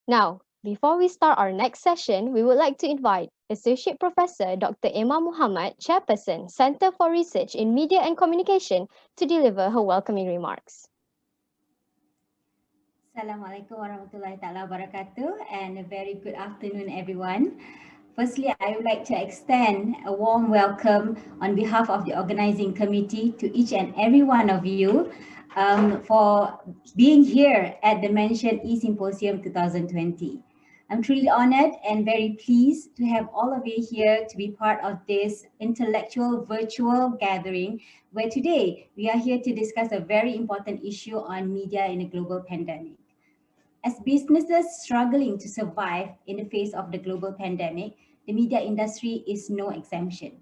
Now, before we start our next session, we would like to invite Associate Professor Dr. Emma Muhammad, Chairperson, Center for Research in Media and Communication, to deliver her welcoming remarks. Assalamualaikum warahmatullahi taala wabarakatuh, and a very good afternoon everyone. Firstly, I would like to extend a warm welcome on behalf of the organizing committee to each and every one of you for being here at the Mention E-Symposium 2020. I'm truly honored and very pleased to have all of you here to be part of this intellectual virtual gathering where today we are here to discuss a very important issue on media in a global pandemic. As businesses struggling to survive in the face of the global pandemic, the media industry is no exemption.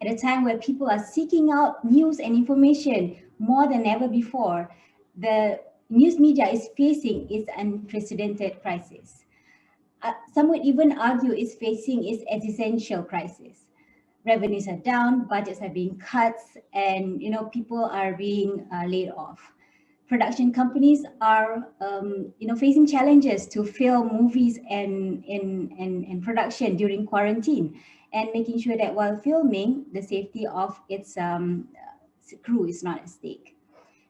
At a time where people are seeking out news and information more than ever before, the news media is facing its unprecedented crisis. Some would even argue it's facing its existential crisis. Revenues are down, budgets are being cut, and people are being laid off. Production companies are facing challenges to film movies and production during quarantine, and making sure that while filming, the safety of its crew is not at stake.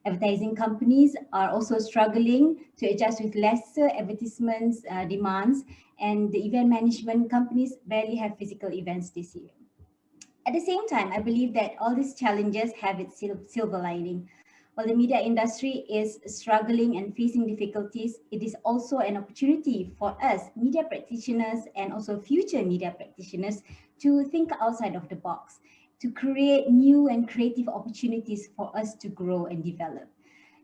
Advertising companies are also struggling to adjust with lesser advertisements demands, and the event management companies barely have physical events this year. At the same time, I believe that all these challenges have its silver lining. While the media industry is struggling and facing difficulties, it is also an opportunity for us, media practitioners and also future media practitioners, to think outside of the box, to create new and creative opportunities for us to grow and develop.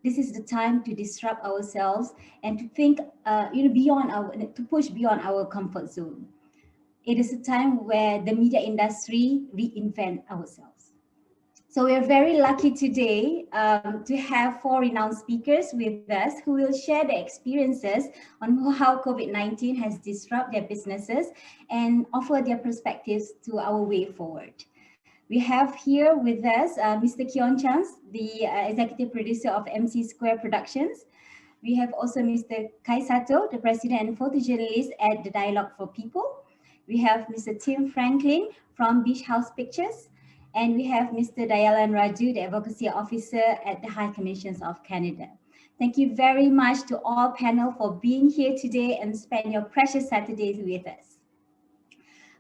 This is the time to disrupt ourselves and to think, to push beyond our comfort zone. It is a time where the media industry reinvent ourselves. So we are very lucky today to have four renowned speakers with us who will share their experiences on how COVID-19 has disrupted their businesses and offer their perspectives to our way forward. We have here with us Mr. Kionz, the executive producer of MC Square Productions. We have also Mr. Sato, the president and photojournalist at the Dialogue for People. We have Mr. Tim Franklin from Beach House Pictures. And we have Mr. Dayalan Rajoo, the Advocacy Officer at the High Commissions of Canada. Thank you very much to all panel for being here today and spend your precious Saturdays with us.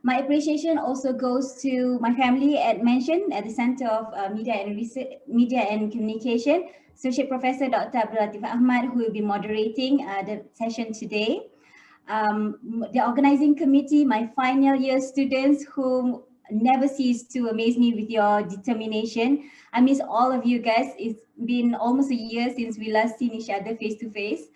My appreciation also goes to my family at Mention at the Center of Media and Communication, Associate Professor Dr. Abdul Ahmad, who will be moderating the session today. The organizing committee, my final year students who never cease to amaze me with your determination. I miss all of you guys. It's been almost a year since we last seen each other face to face.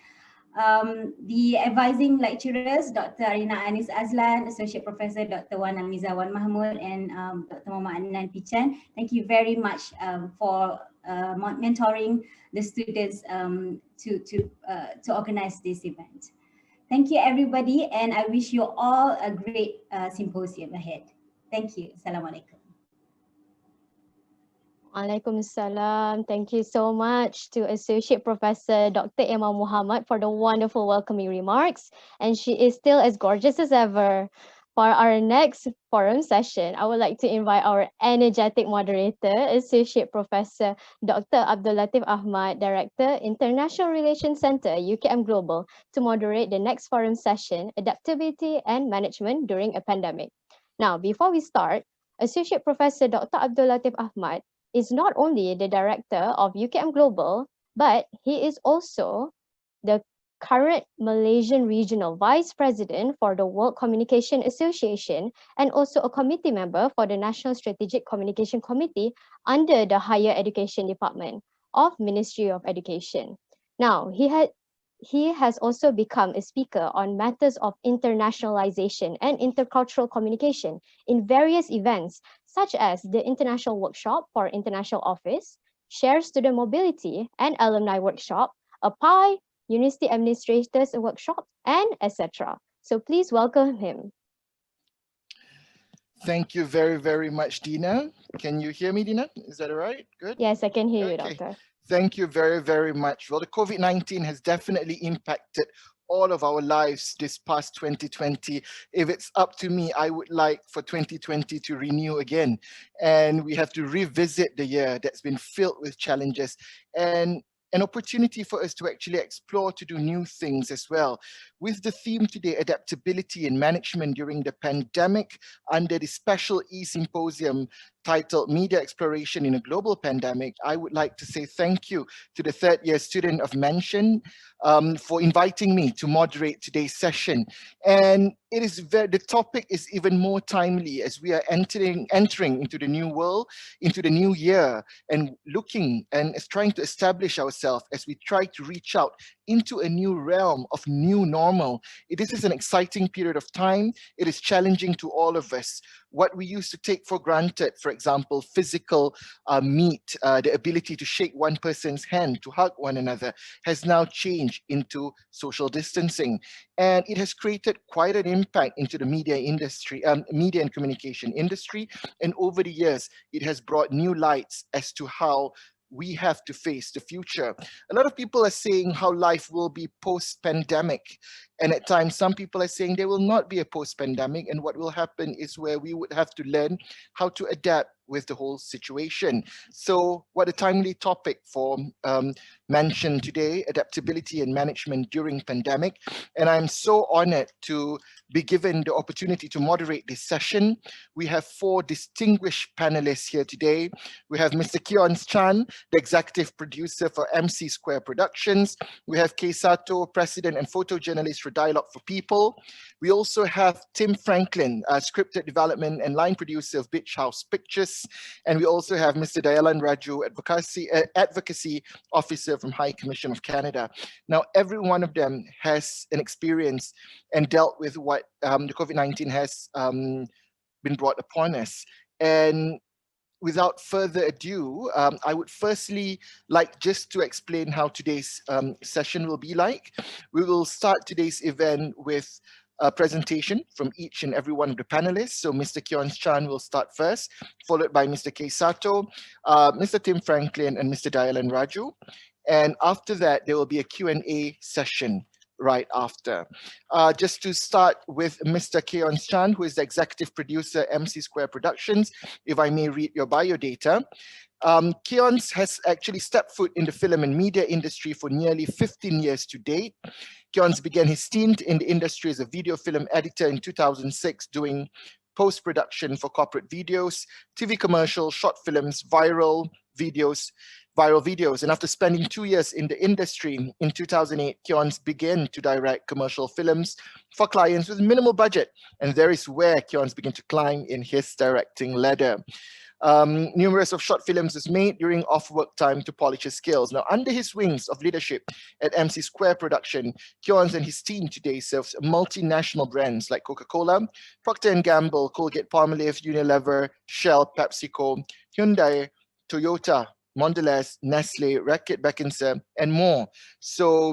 The advising lecturers, Dr. Arina Anis Azlan, Associate Professor Dr. Wan Amizawan Mahmud, and Dr. Muhammad Adnan Pichan. Thank you very much for mentoring the students to organize this event. Thank you, everybody, and I wish you all a great symposium ahead. Thank you. Assalamualaikum. Waalaikumsalam. Thank you so much to Associate Professor Dr. Emma Muhammad for the wonderful welcoming remarks. And she is still as gorgeous as ever. For our next forum session, I would like to invite our energetic moderator, Associate Professor Dr. Abdul Latif Ahmad, Director, International Relations Center, UKM Global, to moderate the next forum session, Adaptability and Management During a Pandemic. Now, before we start, Associate Professor Dr. Abdul Latif Ahmad is not only the director of UKM Global, but he is also the current Malaysian Regional Vice President for the World Communication Association and also a committee member for the National Strategic Communication Committee under the Higher Education Department of Ministry of Education. Now, he has also become a speaker on matters of internationalization and intercultural communication in various events, such as the International Workshop for International Office, Share Student Mobility and Alumni Workshop, a PI, University Administrators Workshop, and etc. So please welcome him. Thank you very, very much, Dina. Can you hear me, Dina? Is that all right? Good? Yes, I can hear you, Doctor. Thank you very, very much. Well, the COVID-19 has definitely impacted all of our lives this past 2020. If it's up to me, I would like for 2020 to renew again. And we have to revisit the year that's been filled with challenges and an opportunity for us to actually explore, to do new things as well. With the theme today, adaptability and management during the pandemic, under the special E-Symposium titled Media Exploration in a Global Pandemic, I would like to say thank you to the third year student of Mention for inviting me to moderate today's session. And it is the topic is even more timely as we are entering into the new world, into the new year, and looking and trying to establish ourselves as we try to reach out into a new realm of new normal. This is an exciting period of time. It is challenging to all of us. What we used to take for granted, for example, physical meet, the ability to shake one person's hand, to hug one another, has now changed into social distancing. And it has created quite an impact into the media industry, media and communication industry. And over the years, it has brought new lights as to how we have to face the future. A lot of people are saying how life will be post-pandemic. And at times, some people are saying there will not be a post-pandemic. And what will happen is where we would have to learn how to adapt with the whole situation. So what a timely topic for Mention today, adaptability and management during pandemic. And I'm so honored to be given the opportunity to moderate this session. We have four distinguished panelists here today. We have Mr. Kionz, the executive producer for MC Square Productions. We have Sato, president and photojournalist for Dialogue for People. We also have Tim Franklin, scripted development and line producer of Beach House Pictures. And we also have Mr. Dayalan Rajoo, advocacy officer from High Commission of Canada. Now, every one of them has an experience and dealt with what the COVID-19 has been brought upon us. And without further ado, I would firstly like just to explain how today's session will be like. We will start today's event with a presentation from each and every one of the panelists. So Mr. Kionz will start first, followed by Mr. Sato, Mr. Tim Franklin, and Mr. Dayalan Rajoo. And after that, there will be a Q&A session right after. Just to start with Mr. Kionz, who is the executive producer, MC Square Productions, if I may read your biodata. Kionz has actually stepped foot in the film and media industry for nearly 15 years to date. Kionz began his stint in the industry as a video film editor in 2006, doing post-production for corporate videos, TV commercials, short films, viral videos. And after spending 2 years in the industry, in 2008, Kionz began to direct commercial films for clients with minimal budget. And there is where Kionz began to climb in his directing ladder. Numerous of short films was made during off-work time to polish his skills. Now, under his wings of leadership at MC Square Production, Kionz and his team today serves multinational brands like Coca-Cola, Procter & Gamble, Colgate-Palmolive, Unilever, Shell, PepsiCo, Hyundai, Toyota, Mondelez, Nestle, Reckitt Beckinsale, and more. So,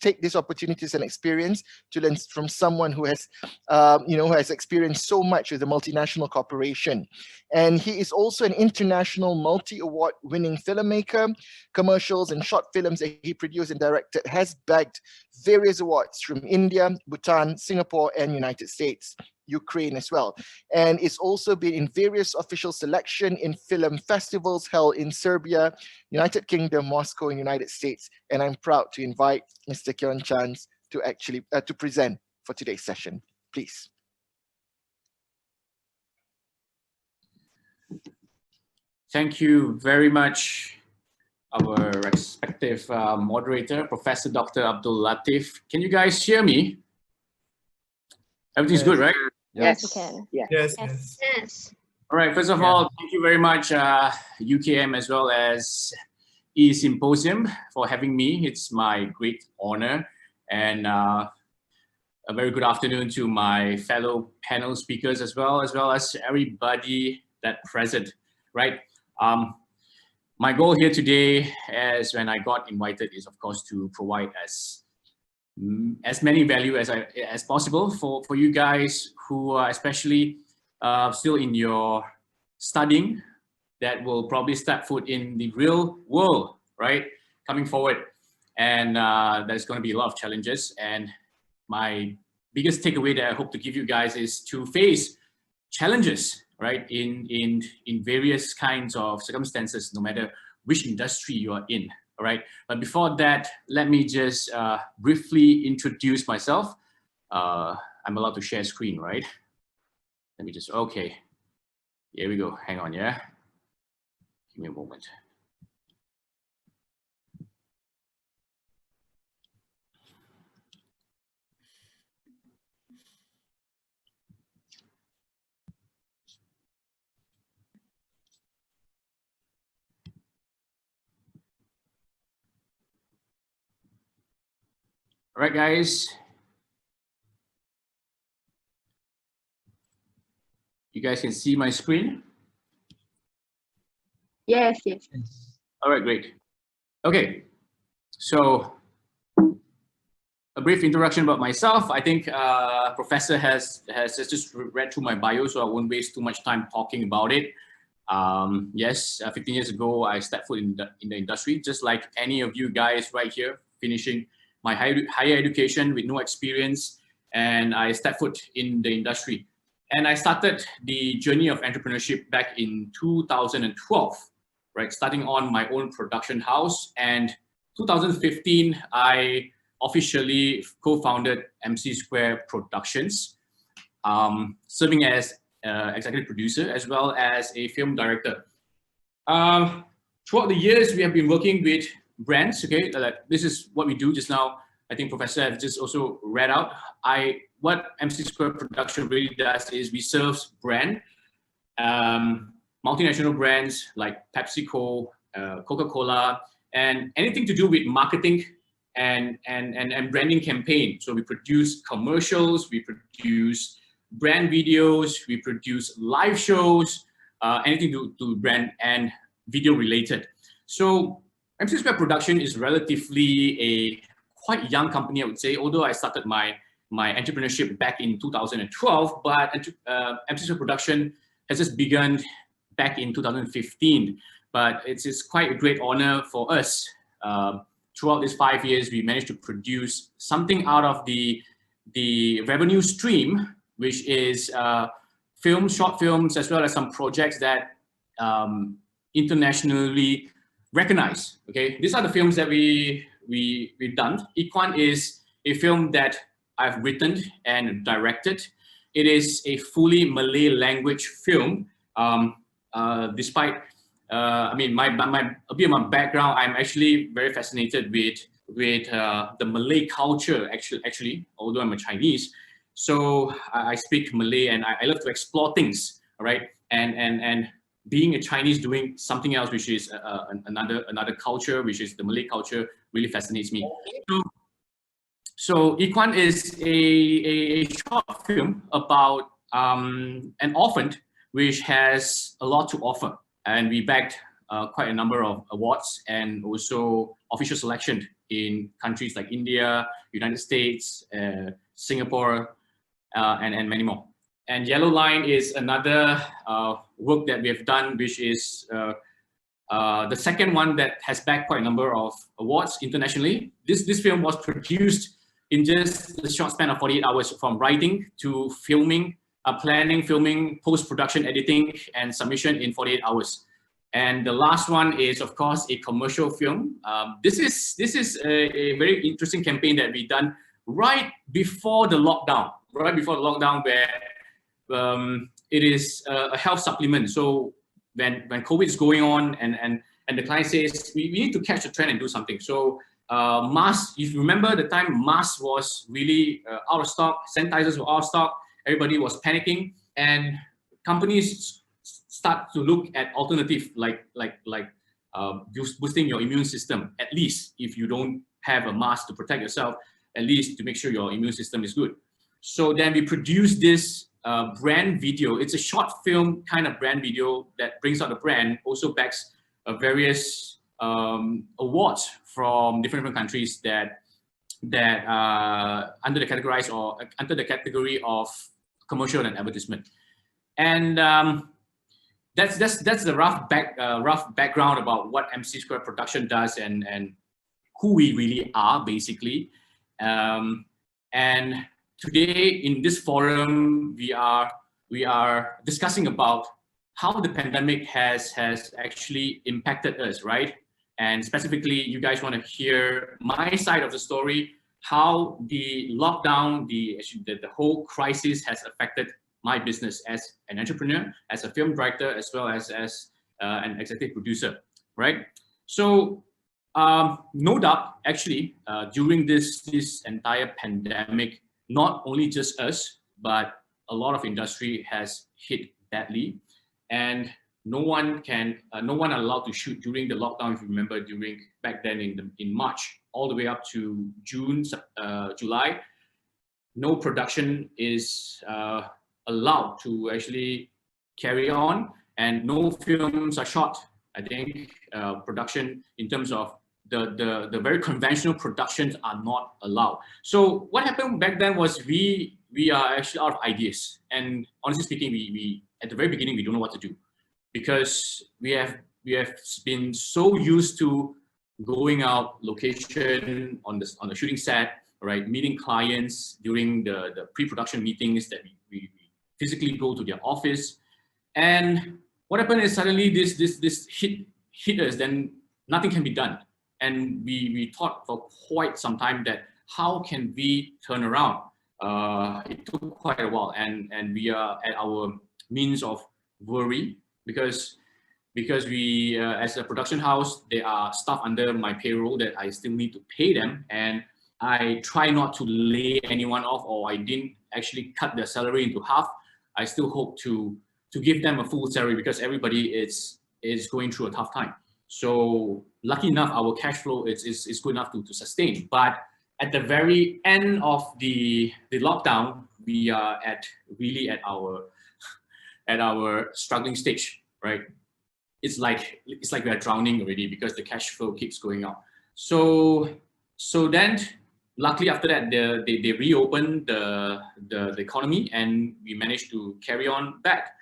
take this opportunity as an experience to learn from someone who has, who has experienced so much with a multinational corporation. And he is also an international multi-award winning filmmaker. Commercials and short films that he produced and directed has bagged various awards from India, Bhutan, Singapore, and United States. Ukraine as well. And it's also been in various official selection in film festivals held in Serbia, United Kingdom, Moscow, and United States. And I'm proud to invite Mr. Kionz to actually to present for today's session. Please. Thank you very much, our respective moderator, Professor Dr. Abdul Latif. Can you guys hear me? Everything's good, right? Yes, we can. Yes. All right, first of all, thank you very much, UKM as well as E-Symposium for having me. It's my great honor. And a very good afternoon to my fellow panel speakers as well as everybody that present, right? My goal here today, as when I got invited, is of course to provide as many value as possible for you guys who are especially still in your studying, that will probably step foot in the real world, right? Coming forward. and there's going to be a lot of challenges. And my biggest takeaway that I hope to give you guys is to face challenges, right, in various kinds of circumstances, no matter which industry you are in. All right. But before that, let me just briefly introduce myself. I'm allowed to share screen, right? Let me just, okay. Here we go. Hang on, yeah. Give me a moment. All right, guys. You guys can see my screen? Yes, yes. All right, great. Okay, so a brief introduction about myself. I think Professor has just read through my bio, so I won't waste too much time talking about it. Yes, 15 years ago, I stepped foot in the industry, just like any of you guys right here, finishing my higher education with no experience, and I stepped foot in the industry. And I started the journey of entrepreneurship back in 2012, right? Starting on my own production house. And 2015, I officially co-founded MC Square Productions, serving as executive producer as well as a film director. Throughout the years, we have been working with brands. Okay, this is what we do just now. I think Professor has just also read out. What MC Square Production really does is we serve multinational brands like PepsiCo, Coca-Cola, and anything to do with marketing and branding campaign. So we produce commercials, we produce brand videos, we produce live shows, anything to brand and video related. So MC Square Production is relatively a quite young company, I would say, although I started my entrepreneurship back in 2012, but MC Square Production has just begun back in 2015. But it's quite a great honor for us. Throughout these 5 years, we managed to produce something out of the revenue stream, which is short films, as well as some projects that internationally recognized. Okay, these are the films that we've done. Ikhwan is a film that I've written and directed. It is a fully Malay language film. Despite I mean, a bit of my background, I'm actually very fascinated with the Malay culture. Actually, although I'm a Chinese, so I speak Malay and I love to explore things. All right, and being a Chinese doing something else, which is another culture, which is the Malay culture, really fascinates me. So Ikhwan is a short film about an orphan which has a lot to offer. And we bagged quite a number of awards and also official selection in countries like India, United States, Singapore, and many more. And Yellow Line is another work that we have done, which is the second one that has bagged quite a number of awards internationally. This film was produced in just a short span of 48 hours, from writing to filming, planning, filming, post-production, editing, and submission in 48 hours. And the last one is, of course, a commercial film. This is a very interesting campaign that we done right before the lockdown, where it is a health supplement. So when COVID is going on and the client says, we need to catch the trend and do something. So masks, if you remember the time, masks was really out of stock, sanitizers were out of stock, everybody was panicking, and companies start to look at alternative like boosting your immune system, at least if you don't have a mask to protect yourself, at least to make sure your immune system is good. So then we produced this brand video. It's a short film kind of brand video that brings out the brand, also backs various awards from different countries that under the category of commercial and advertisement. And that's the rough background about what MC Square Production does and who we really are, basically. And today in this forum, we are discussing about how the pandemic has actually impacted us, right? And specifically, you guys want to hear my side of the story, how the lockdown, the whole crisis has affected my business as an entrepreneur, as a film director, as well as an executive producer, right? So no doubt, actually, during this entire pandemic, not only just us, but a lot of industry has hit badly, and no one allowed to shoot during the lockdown. If you remember, during back then in March, all the way up to June, July, no production is allowed to actually carry on, and no films are shot. I think production in terms of the very conventional productions are not allowed. So what happened back then was we are actually out of ideas, and honestly speaking, we at the very beginning we don't know what to do, because we have been so used to going out location on the shooting set, right, meeting clients during the pre-production meetings that we physically go to their office. And what happened is suddenly this hit us, then nothing can be done. And we thought for quite some time that how can we turn around? It took quite a while, and we are at our means of worry, because we as a production house, there are staff under my payroll that I still need to pay them, and I try not to lay anyone off, or I didn't actually cut their salary into half. I still hope to give them a full salary, because everybody is going through a tough time. So lucky enough, our cash flow is good enough to sustain. But at the very end of the lockdown, we are really at our struggling stage, right? It's like we are drowning already, because the cash flow keeps going up. So then, luckily after that, they reopened the economy, and we managed to carry on back.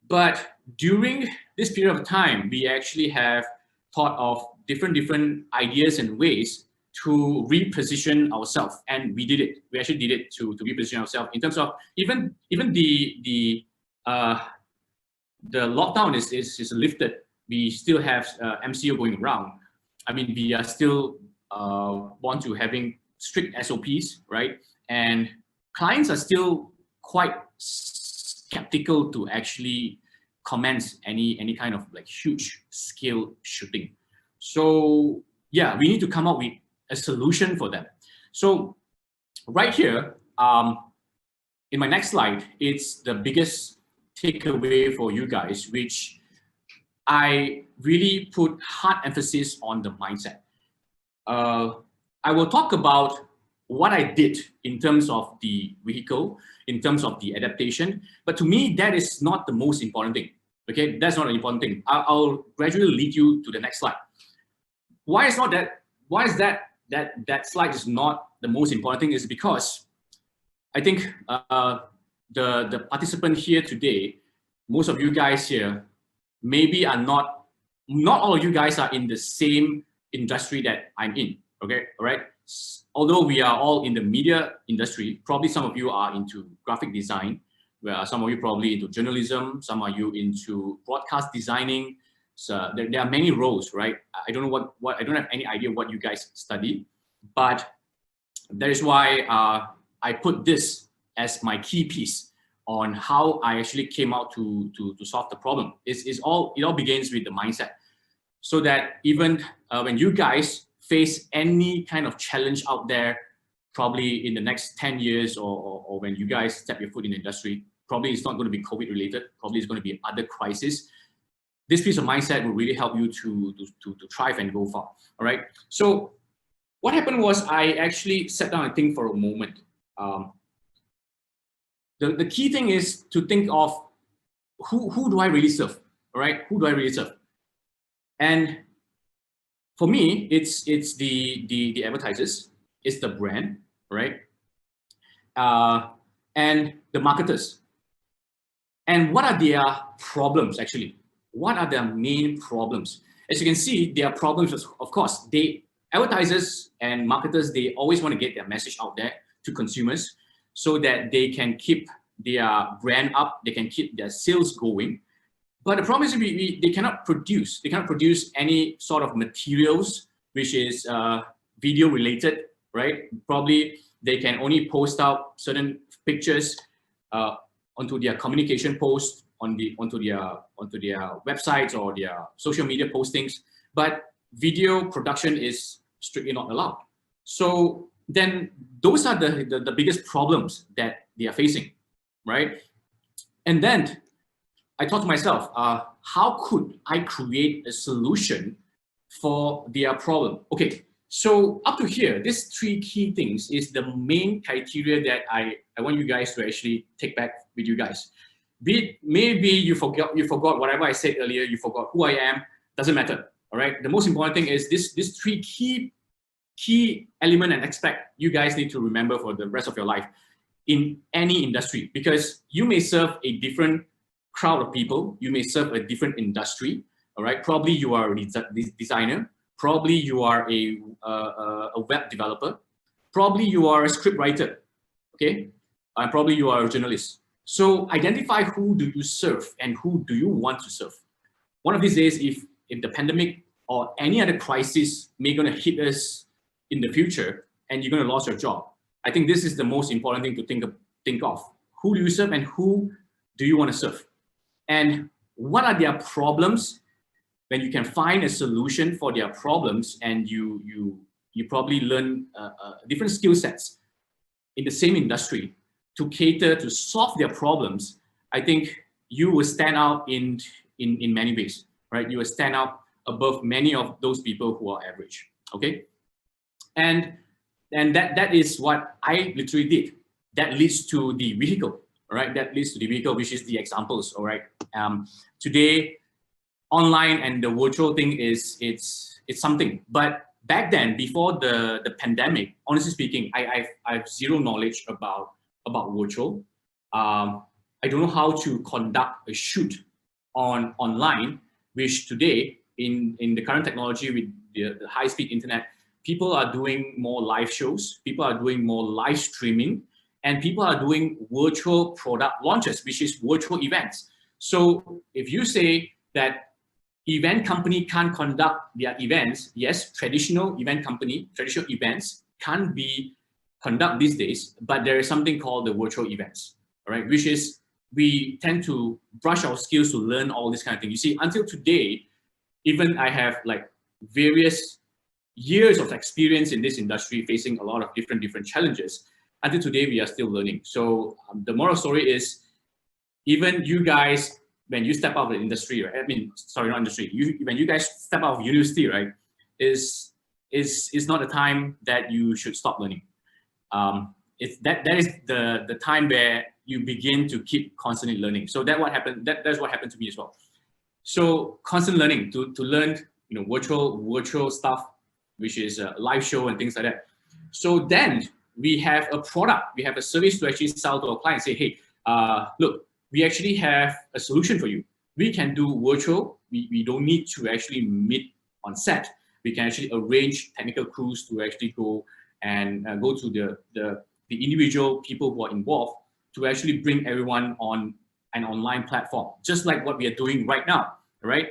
But during this period of time, we actually have thought of different ideas and ways to reposition ourselves, and we did it. We actually did it to reposition ourselves in terms of even the lockdown is lifted. We still have MCO going around. I mean, we are still want to having strict SOPs, right? And clients are still quite skeptical to actually commence any kind of like huge scale shooting. So yeah, we need to come up with a solution for them. So right here, in my next slide, it's the biggest takeaway for you guys, which I really put hard emphasis on the mindset. I will talk about what I did in terms of the vehicle, in terms of the adaptation, but to me, that is not the most important thing. Okay, that's not an important thing. I'll gradually lead you to the next slide. Why is that slide is not the most important thing is because I think the participant here today, most of you guys here, maybe are not all of you guys are in the same industry that I'm in, okay, all right? Although we are all in the media industry, probably some of you are into graphic design, where some of you probably into journalism, some of you into broadcast designing. So there are many roles, right? I don't know what I don't have any idea what you guys study, but that is why I put this as my key piece on how I actually came out to solve the problem. It all begins with the mindset, so that even when you guys face any kind of challenge out there, probably in the next 10 years or when you guys step your foot in the industry, probably it's not going to be COVID related, probably it's going to be other crisis. This piece of mindset will really help you to thrive and go far, all right? So what happened was I actually sat down and think for a moment. The key thing is to think of who do I really serve, all right? Who do I really serve? And for me, it's the advertisers, it's the brand, right? And the marketers. And what are their problems actually? What are their main problems? As you can see, their problems, of course, they advertisers and marketers, they always want to get their message out there to consumers so that they can keep their brand up, they can keep their sales going. But the problem is they cannot produce. They cannot produce any sort of materials which is video related, right? Probably they can only post out certain pictures onto their communication posts, onto their websites or their social media postings. But video production is strictly not allowed. So then those are the biggest problems that they are facing, right? And then I thought to myself, how could I create a solution for their problem? Okay, so up to here, these three key things is the main criteria that I want you guys to actually take back with you guys. Maybe you forgot whatever I said earlier, you forgot who I am, doesn't matter, all right? The most important thing is these three key element and aspect you guys need to remember for the rest of your life in any industry, because you may serve a different crowd of people, you may serve a different industry, all right? Probably you are a designer, probably you are a web developer, probably you are a script writer, okay? And probably you are a journalist. So identify who do you serve and who do you want to serve. One of these days, if the pandemic or any other crisis may gonna hit us in the future and you're gonna lose your job, I think this is the most important thing to think of. Who do you serve and who do you want to serve? And what are their problems? When you can find a solution for their problems and you probably learn different skill sets in the same industry to cater to solve their problems, I think you will stand out in many ways, right? You will stand out above many of those people who are average, okay? And that is what I literally did. That leads to the vehicle, all right? That leads to the vehicle, which is the examples, all right? Today, online and the virtual thing it's something. But back then, before the pandemic, honestly speaking, I have zero knowledge about virtual. I don't know how to conduct a shoot online, which today in the current technology with the high-speed internet, people are doing more live shows, people are doing more live streaming, and people are doing virtual product launches, which is virtual events. So if you say that event company can't conduct their events, yes, traditional events can't be conduct these days, but there is something called the virtual events, all right, which is we tend to brush our skills to learn all this kind of thing. You see, until today, even I have like various years of experience in this industry, facing a lot of different challenges. Until today, we are still learning. So the moral story is, even you guys, when you step out of the industry, right? I mean, sorry, not industry. When you guys step out of university, right, is not a time that you should stop learning. That is the time where you begin to keep constantly learning. So that's what happened to me as well. So constant learning to learn, virtual stuff, which is a live show and things like that. So then we have a product, we have a service to actually sell to our client. Say, hey, look, we actually have a solution for you. We can do virtual. We don't need to actually meet on set. We can actually arrange technical crews to actually go and go to the individual people who are involved to actually bring everyone on an online platform, just like what we are doing right now, right?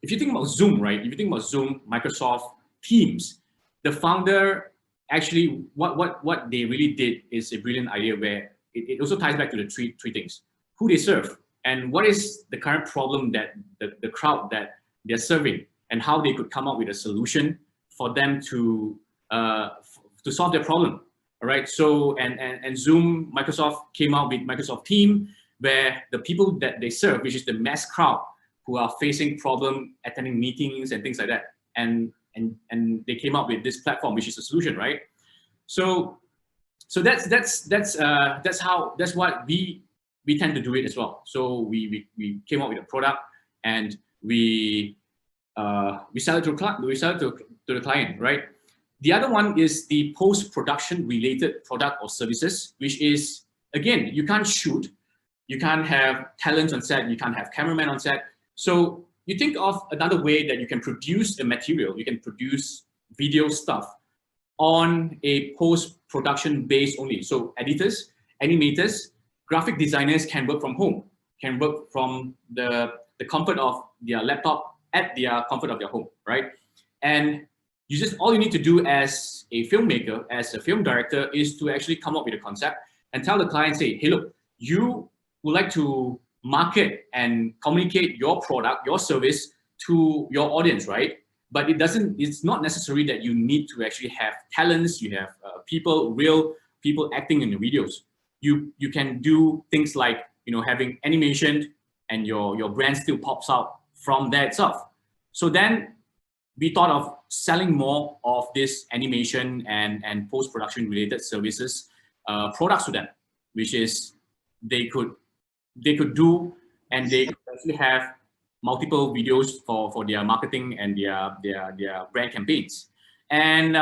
If you think about Zoom, right? If you think about Zoom, Microsoft Teams, the founder actually, what they really did is a brilliant idea where it also ties back to the three things: who they serve, and what is the current problem that the crowd that they're serving, and how they could come up with a solution for them to solve their problem. All right. So and Zoom, Microsoft came out with Microsoft Team, where the people that they serve, which is the mass crowd who are facing problem attending meetings and things like that, and they came up with this platform, which is a solution, right? So that's what we tend to do it as well. So we came up with a product and we sell it to the client, right? The other one is the post-production related product or services, which is, again, you can't shoot, you can't have talent on set, you can't have cameraman on set. So you think of another way that you can produce a material, you can produce video stuff on a post-production base only. So editors, animators, graphic designers can work from home, can work from the comfort of their laptop at their comfort of their home, right? And you just, all you need to do as a filmmaker, as a film director, is to actually come up with a concept and tell the client, say, hey, look, you would like to market and communicate your product, your service to your audience, right? But it's not necessary that you need to actually have talents, you have real people acting in the videos. You can do things like, having animation and your brand still pops out from that itself. So then we thought of selling more of this animation and post-production related services products to them, which is they could do, and they could actually have multiple videos for their marketing and their brand campaigns. And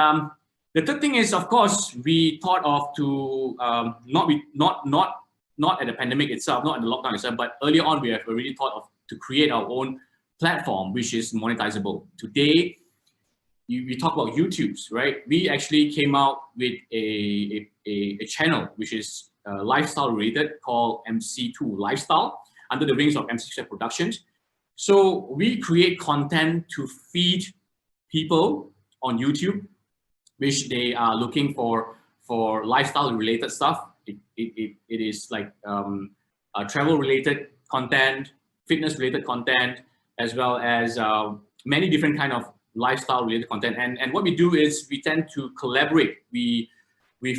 the third thing is, of course, we thought of to not at the pandemic itself, not at the lockdown itself, but earlier on we have already thought of to create our own platform which is monetizable. Today, we talk about YouTube's, right? We actually came out with a channel which is lifestyle related called MC2 Lifestyle under the wings of MC2 Productions. So we create content to feed people on YouTube, which they are looking for lifestyle related stuff. It is like travel related content, fitness related content, as well as many different kind of lifestyle related content. And what we do is we tend to collaborate. We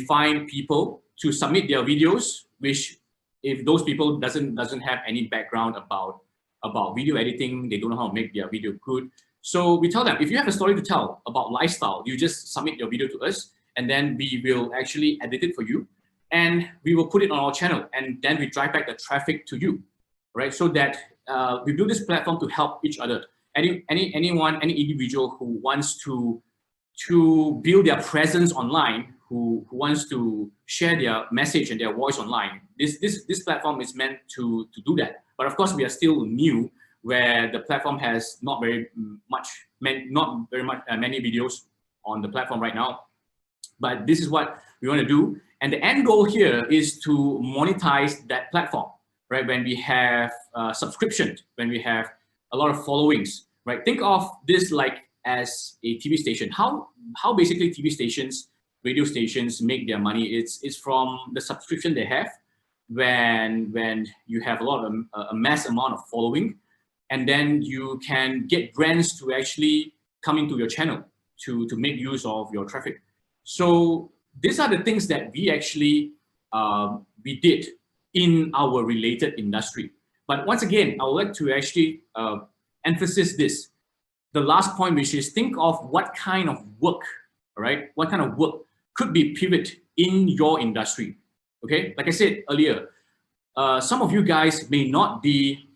find people to submit their videos, which if those people doesn't have any background about video editing, they don't know how to make their video good. So we tell them, if you have a story to tell about lifestyle, you just submit your video to us, and then we will actually edit it for you, and we will put it on our channel, and then we drive back the traffic to you, right? So that we build this platform to help each other. Any individual who wants to build their presence online, who wants to share their message and their voice online, this platform is meant to do that. But of course, we are still new, where the platform has not very many videos on the platform right now. But this is what we want to do, and the end goal here is to monetize that platform, right? When we have subscription, when we have a lot of followings, right? Think of this like as a TV station. How basically TV stations, radio stations make their money? It's from the subscription they have when you have a lot of a mass amount of following, and then you can get brands to actually come into your channel to make use of your traffic. So these are the things that we actually we did in our related industry. But once again, I would like to actually emphasize this. The last point, which is think of what kind of work, right? What kind of work could be pivot in your industry, okay? Like I said earlier, some of you guys may not be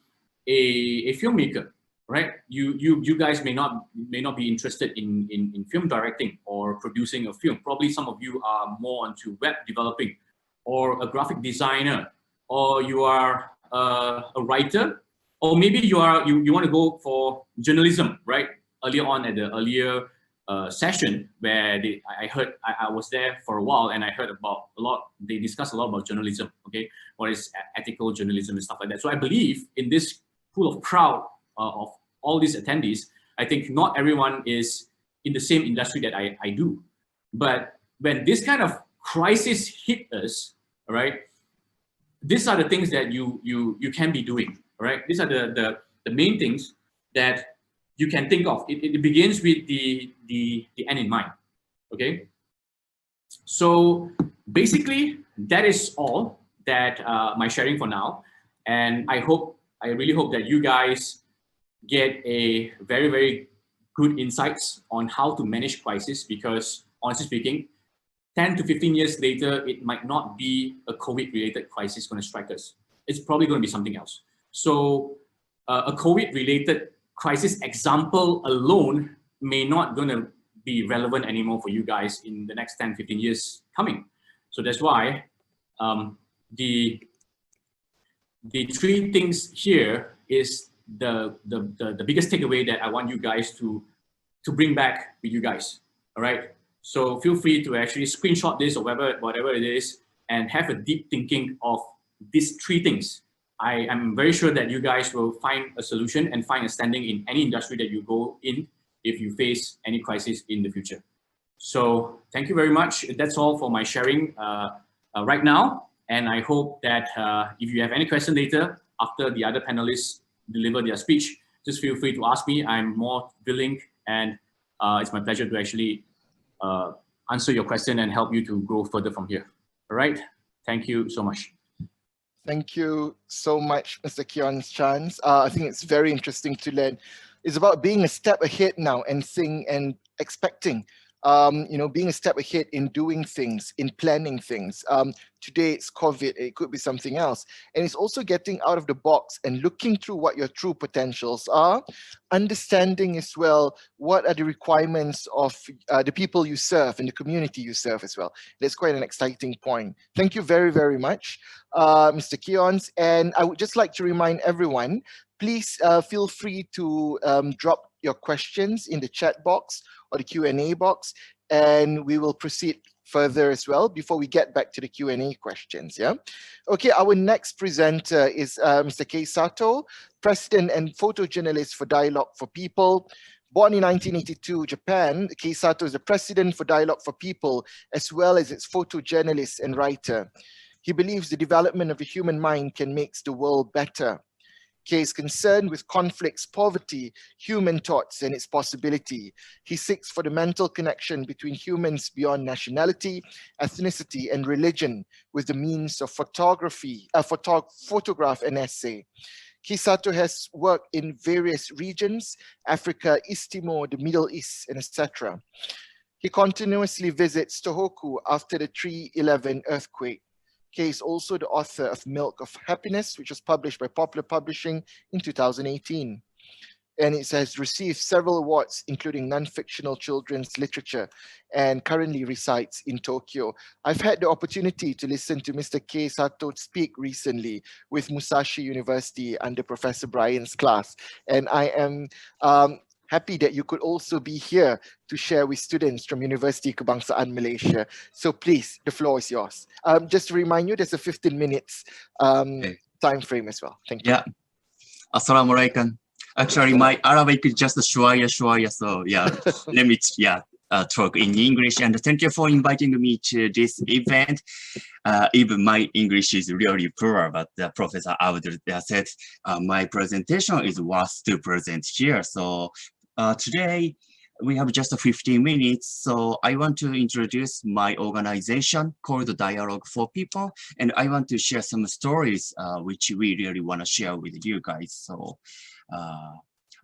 a filmmaker, right? You guys may not be interested in film directing or producing a film. Probably some of you are more onto web developing, or a graphic designer, or you are a writer, or maybe you want to go for journalism, right? Earlier on at the earlier session where I was there for a while, and I heard about they discussed a lot about journalism, okay? What is ethical journalism and stuff like that. So I believe in this pool of crowd of all these attendees, I think not everyone is in the same industry that I do. But when this kind of crisis hit us, right, these are the things that you can be doing, right? These are the main things that you can think of. It begins with the end in mind, okay? So basically, that is all that my sharing for now. And I really hope that you guys get a very, very good insights on how to manage crisis, because honestly speaking, 10 to 15 years later, it might not be a COVID-related crisis going to strike us. It's probably going to be something else. So a COVID-related crisis example alone may not going to be relevant anymore for you guys in the next 10, 15 years coming. So that's why the three things here is the biggest takeaway that I want you guys to bring back with you guys. All right. So feel free to actually screenshot this or whatever it is, and have a deep thinking of these three things. I am very sure that you guys will find a solution and find a standing in any industry that you go in if you face any crisis in the future. So thank you very much. That's all for my sharing right now. And I hope that if you have any question later, after the other panelists deliver their speech, just feel free to ask me. I'm more willing, and it's my pleasure to actually answer your question and help you to grow further from here. All right. Thank you so much. Thank you so much, Mr. Kionz Chance. I think it's very interesting to learn. It's about being a step ahead now and expecting, being a step ahead in doing things, in planning things. Today it's COVID, it could be something else. And it's also getting out of the box and looking through what your true potentials are, understanding as well what are the requirements of the people you serve and the community you serve as well. That's quite an exciting point. Thank you very, very much, Mr. Kionz. And I would just like to remind everyone, please feel free to drop your questions in the chat box or the Q&A box, and we will proceed further as well before we get back to the Q&A questions. Yeah. Okay, our next presenter is Mr. Kei Sato, President and Photojournalist for Dialogue for People. Born in 1982, Japan, Kei Sato is the President for Dialogue for People, as well as its photojournalist and writer. He believes the development of the human mind can make the world better. Kei is concerned with conflicts, poverty, human thoughts, and its possibility. He seeks for the mental connection between humans beyond nationality, ethnicity, and religion with the means of photograph and essay. Kei Sato has worked in various regions, Africa, East Timor, the Middle East, and etc. He continuously visits Tohoku after the 3/11 earthquake. Kei is also the author of Milk of Happiness, which was published by Popular Publishing in 2018. And it has received several awards, including non-fictional children's literature, and currently resides in Tokyo. I've had the opportunity to listen to Mr. Kei Sato speak recently with Musashi University under Professor Brian's class. And I am happy that you could also be here to share with students from University Kebangsaan Malaysia. So please, the floor is yours. Just to remind you, there's a 15 minutes time frame as well. Thank you. Yeah. Assalamualaikum. Actually, my Arabic is just shwaya, so yeah, let me talk in English. And thank you for inviting me to this event. Even my English is really poor, but Professor Abdul said my presentation is worth to present here. So today we have just 15 minutes. So I want to introduce my organization called Dialogue for People, and I want to share some stories which we really want to share with you guys. So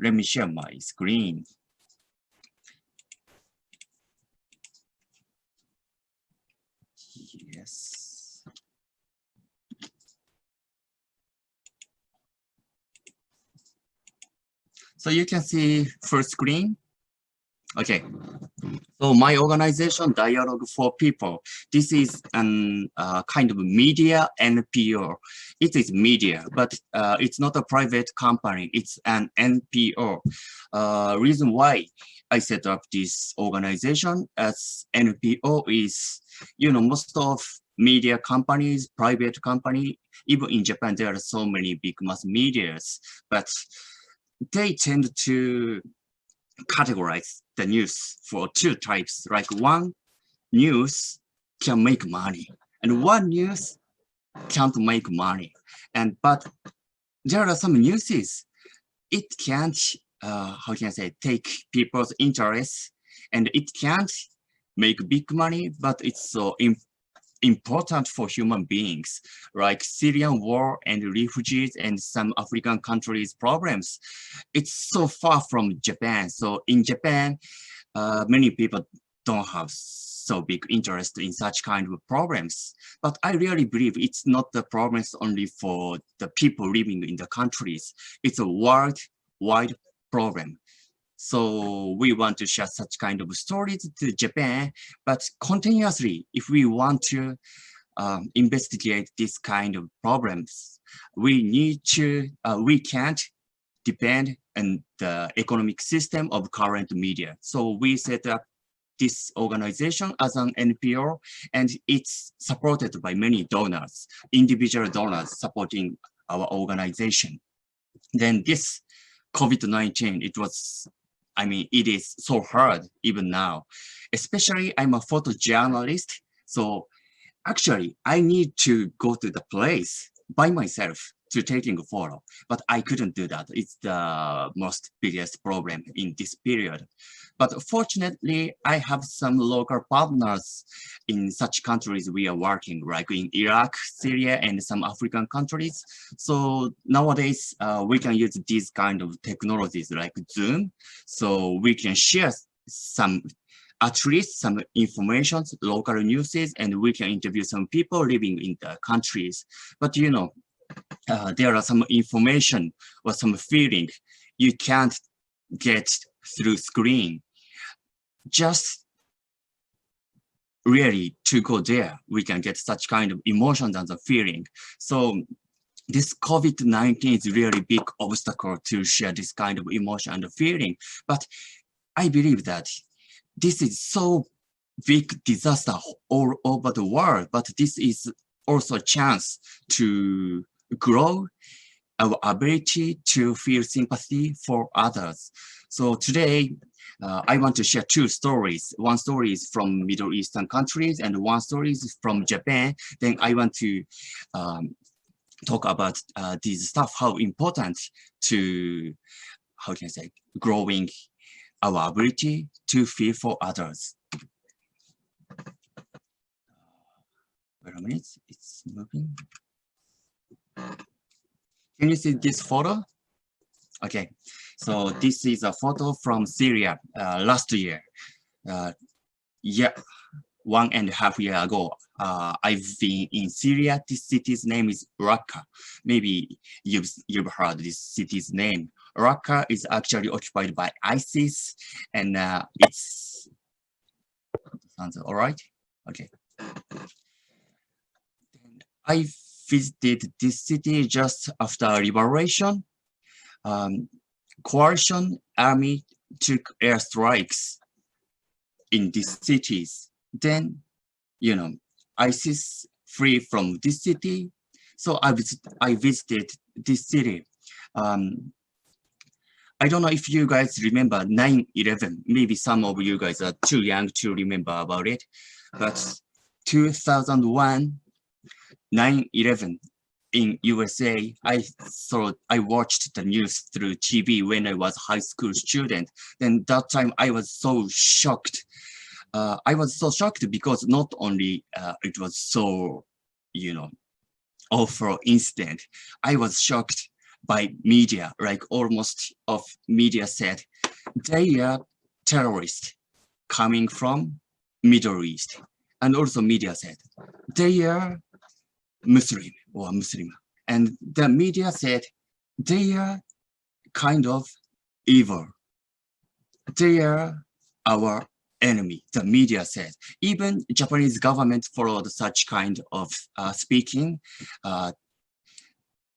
let me share my screen. Yes. So you can see full screen. Okay. So my organization, Dialogue for People, this is an kind of media NPO. It is media, but it's not a private company. It's an NPO. Reason why I set up this organization as NPO is, most of media companies, private company, even in Japan, there are so many big mass medias, but they tend to categorize the news for two types. Like one news can make money and one news can't make money. But there are some newses, it can't, how can I say, take people's interest, and it can't make big money, but it's so important for human beings, like Syrian war and refugees and some African countries' problems. It's so far from Japan. So in Japan, many people don't have so big interest in such kind of problems. But I really believe it's not the problems only for the people living in the countries. It's a worldwide problem. So we want to share such kind of stories to Japan, but continuously, if we want to investigate this kind of problems, we can't depend on the economic system of current media. So we set up this organization as an NPO, and it's supported by many donors, individual donors supporting our organization. Then this COVID-19, it is so hard even now. Especially I'm a photojournalist, so actually I need to go to the place by myself to taking a photo, but I couldn't do that. It's the most biggest problem in this period. But fortunately, I have some local partners in such countries we are working, like in Iraq, Syria, and some African countries. So nowadays, we can use these kind of technologies like Zoom, so we can share at least some information, local news, and we can interview some people living in the countries. But you know, there are some information or some feeling you can't get through screen. Just really to go there, we can get such kind of emotions and the feeling. So this COVID-19 is really big obstacle to share this kind of emotion and feeling. But I believe that this is so big disaster all over the world, but this is also a chance to grow our ability to feel sympathy for others. So today, I want to share two stories. One story is from Middle Eastern countries and one story is from Japan. Then I want to talk about these stuff, how important to, how can I say, growing our ability to feel for others. Wait a minute, it's moving. Can you see this photo? Okay, so this is a photo from Syria last year. Yeah, 1.5 years ago, I've been in Syria. This city's name is Raqqa. Maybe you've heard this city's name. Raqqa is actually occupied by ISIS, and it's sounds all right. Okay. I visited this city just after liberation. Coalition army took airstrikes in these cities. Then, you know, ISIS free from this city. So I visited this city. I don't know if you guys remember 9/11. Maybe some of you guys are too young to remember about it. But 2001, 9/11 in USA, I watched the news through TV when I was a high school student. Then that time I was so shocked. I was so shocked because not only it was so, you know, awful incident, I was shocked by media, like almost of media said, they are terrorists coming from Middle East. And also media said, they are Muslim or Muslim. And the media said, they are kind of evil. They are our enemy, the media said. Even Japanese government followed such kind of speaking.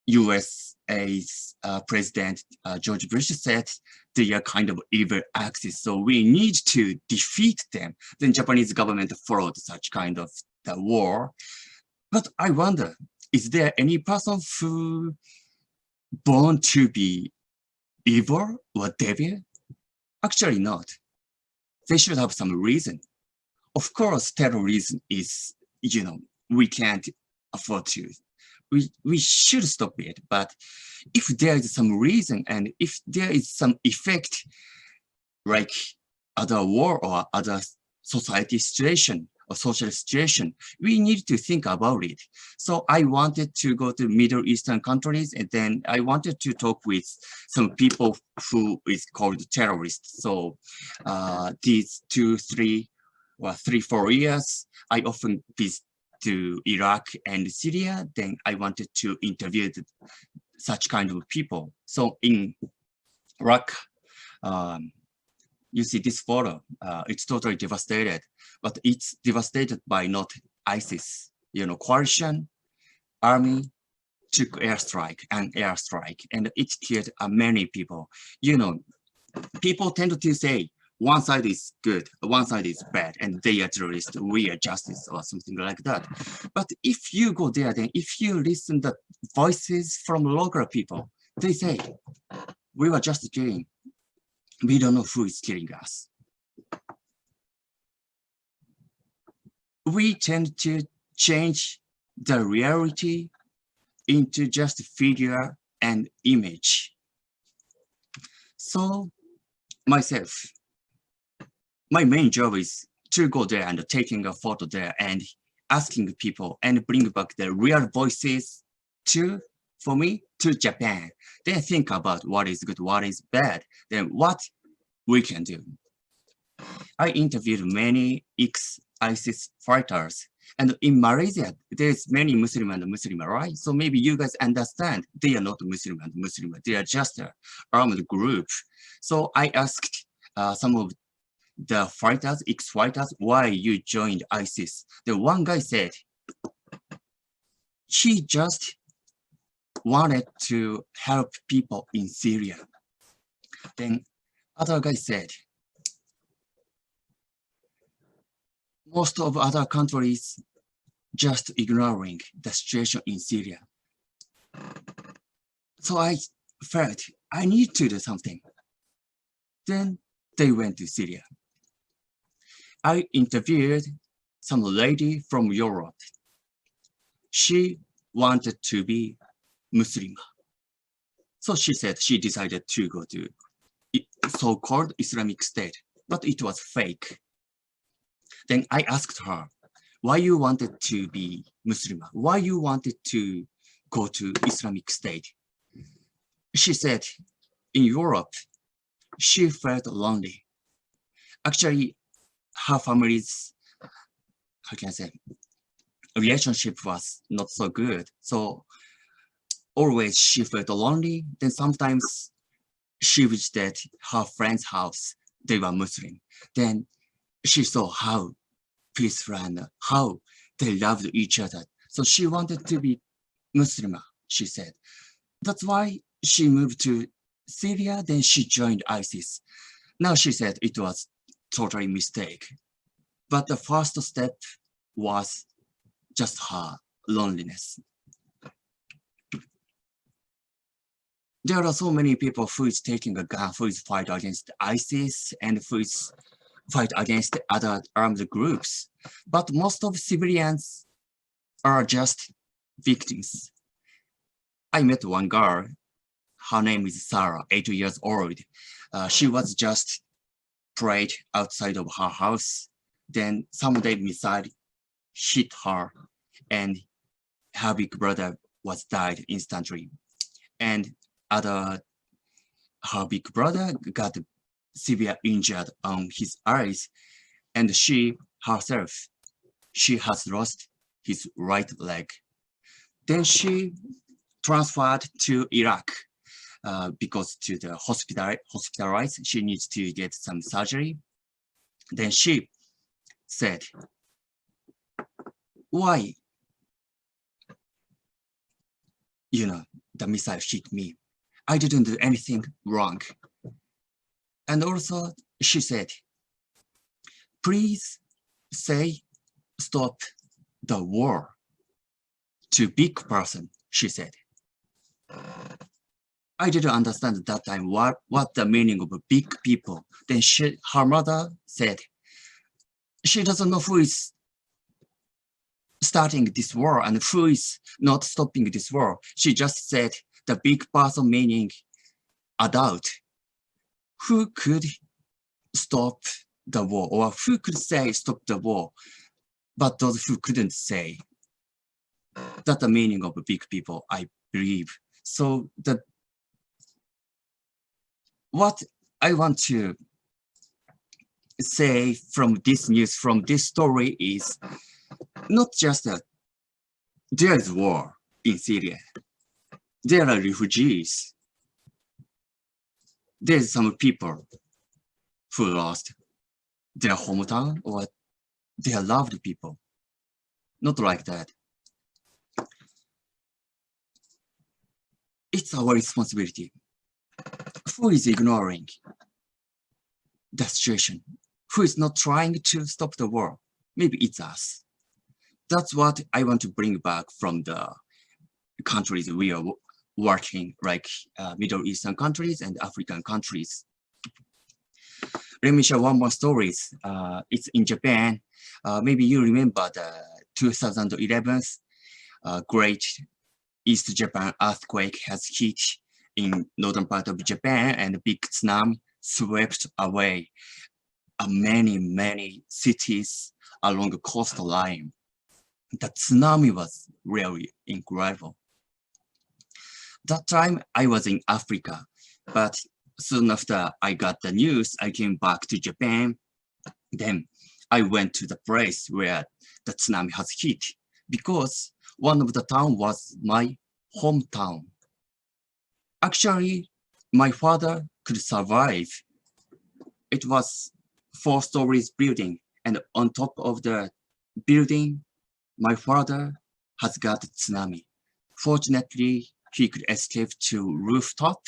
USA's President George Bush said they are kind of evil axis, so we need to defeat them. Then Japanese government followed such kind of the war. But I wonder, is there any person who born to be evil or devil? Actually not. They should have some reason. Of course, terrorism is, you know, we can't afford to. We should stop it, but if there is some reason and if there is some effect, like other war or other society situation or social situation, we need to think about it. So I wanted to go to Middle Eastern countries, and then I wanted to talk with some people who is called terrorists. So these 3, 4 years, I often visit to Iraq and Syria. Then I wanted to interview such kind of people. So in Iraq, you see this photo, it's totally devastated, but it's devastated by not ISIS, you know, coalition, army took airstrike, and it killed many people. You know, people tend to say one side is good, one side is bad, and they are terrorists, we are justice, or something like that. But if you go there, then if you listen the voices from local people, they say, we were just killing. We don't know who is killing us. We tend to change the reality into just figure and image. So myself, my main job is to go there and taking a photo there and asking people and bring back the real voices for me, to Japan. Then think about what is good, what is bad, then what we can do. I interviewed many ex-ISIS fighters, and in Malaysia, there's many Muslim and Muslim, right? So maybe you guys understand they are not Muslim and Muslim, they are just an armed group. So I asked some of the fighters, ex-fighters, why you joined ISIS. The one guy said, he just wanted to help people in Syria. Then other guy said, most of other countries just ignoring the situation in Syria. So I felt I need to do something. Then they went to Syria. I interviewed some lady from Europe. She wanted to be Muslim. So she said she decided to go to so-called Islamic State, but it was fake. Then I asked her, why you wanted to be Muslim? Why you wanted to go to Islamic State? She said, in Europe, she felt lonely. Actually, her family's, how can I say, relationship was not so good. So always she felt lonely. Then sometimes she visited her friend's house. They were Muslim. Then she saw how peaceful and how they loved each other. So she wanted to be Muslim, she said. That's why she moved to Syria, then she joined ISIS. Now she said it was totally mistake. But the first step was just her loneliness. There are so many people who is taking a gun, who is fight against ISIS, and who is fight against other armed groups. But most of civilians are just victims. I met one girl, her name is Sarah, 8 years old. She was just prayed outside of her house. Then someday missile hit her and her big brother was died instantly. And her big brother got severe injured on his eyes, and she herself, she has lost his right leg. Then she transferred to Iraq because to the hospitalized, she needs to get some surgery. Then she said, why, the missile hit me. I didn't do anything wrong. And also she said, please say stop the war to big person, she said. I didn't understand at that time what the meaning of big people. Then her mother said, she doesn't know who is starting this war and who is not stopping this war. She just said the big person meaning adult. Who could stop the war, or who could say stop the war, but those who couldn't say. That's the meaning of big people, I believe. So what I want to say from this news, from this story is not just that there is war in Syria. There are refugees. There's some people who lost their hometown or their loved people. Not like that. It's our responsibility. Who is ignoring the situation? Who is not trying to stop the war? Maybe it's us. That's what I want to bring back from the countries we are working, like Middle Eastern countries and African countries. Let me share one more story. It's in Japan. Maybe you remember the 2011 great East Japan earthquake has hit in northern part of Japan, and a big tsunami swept away many cities along the coastline. The tsunami was really incredible. That time I was in Africa, but soon after I got the news, I came back to Japan. Then I went to the place where the tsunami has hit, because one of the town was my hometown. Actually, my father could survive. It was 4 stories building, and on top of the building, my father has got tsunami. Fortunately, he could escape to rooftop.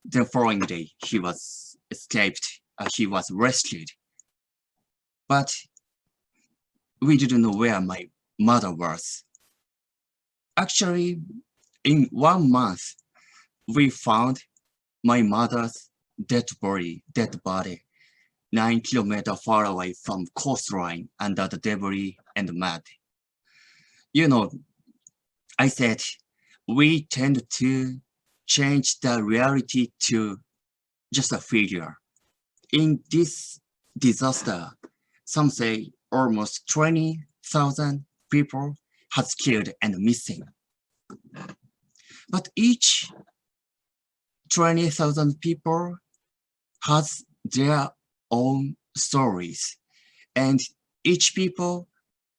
The following day, he was escaped. He was rescued. But we didn't know where my mother was. Actually, in 1 month, we found my mother's dead body 9 kilometers far away from coastline under the debris and mud. You know, I said, we tend to change the reality to just a figure. In this disaster, some say almost 20,000 people has killed and missing. But each 20,000 people has their own stories, and each people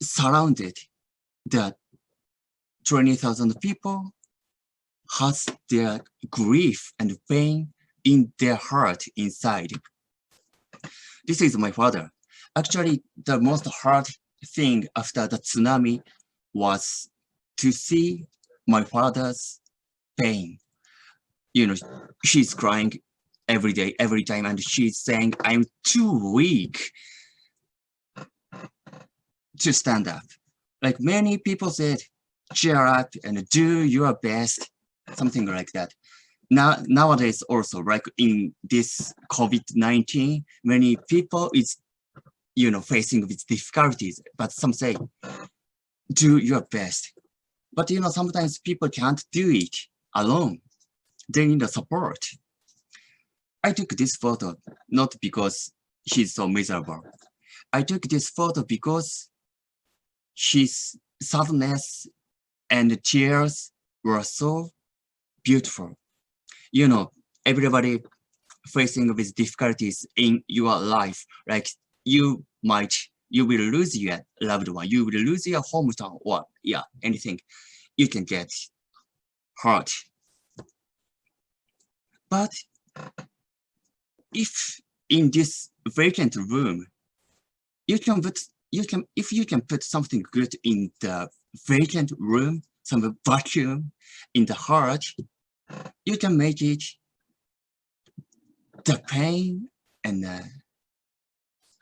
surrounded the 20,000 people has their grief and pain in their heart inside. This is my father. Actually, the most hard thing after the tsunami was to see my father's pain. You know, she's crying every day, every time, and she's saying, I'm too weak to stand up. Like many people said, cheer up and do your best, something like that. Nowadays also, like in this COVID-19, many people is, facing with difficulties, but some say, do your best. But sometimes people can't do it alone. They need a support. I took this photo not because he's so miserable. I took this photo because his sadness and tears were so beautiful. Everybody facing with difficulties in your life, like you will lose your loved one, you will lose your hometown, or anything, you can get hurt. But if in this vacant room, if you can put something good in the vacant room, some vacuum in the heart, you can make it the pain and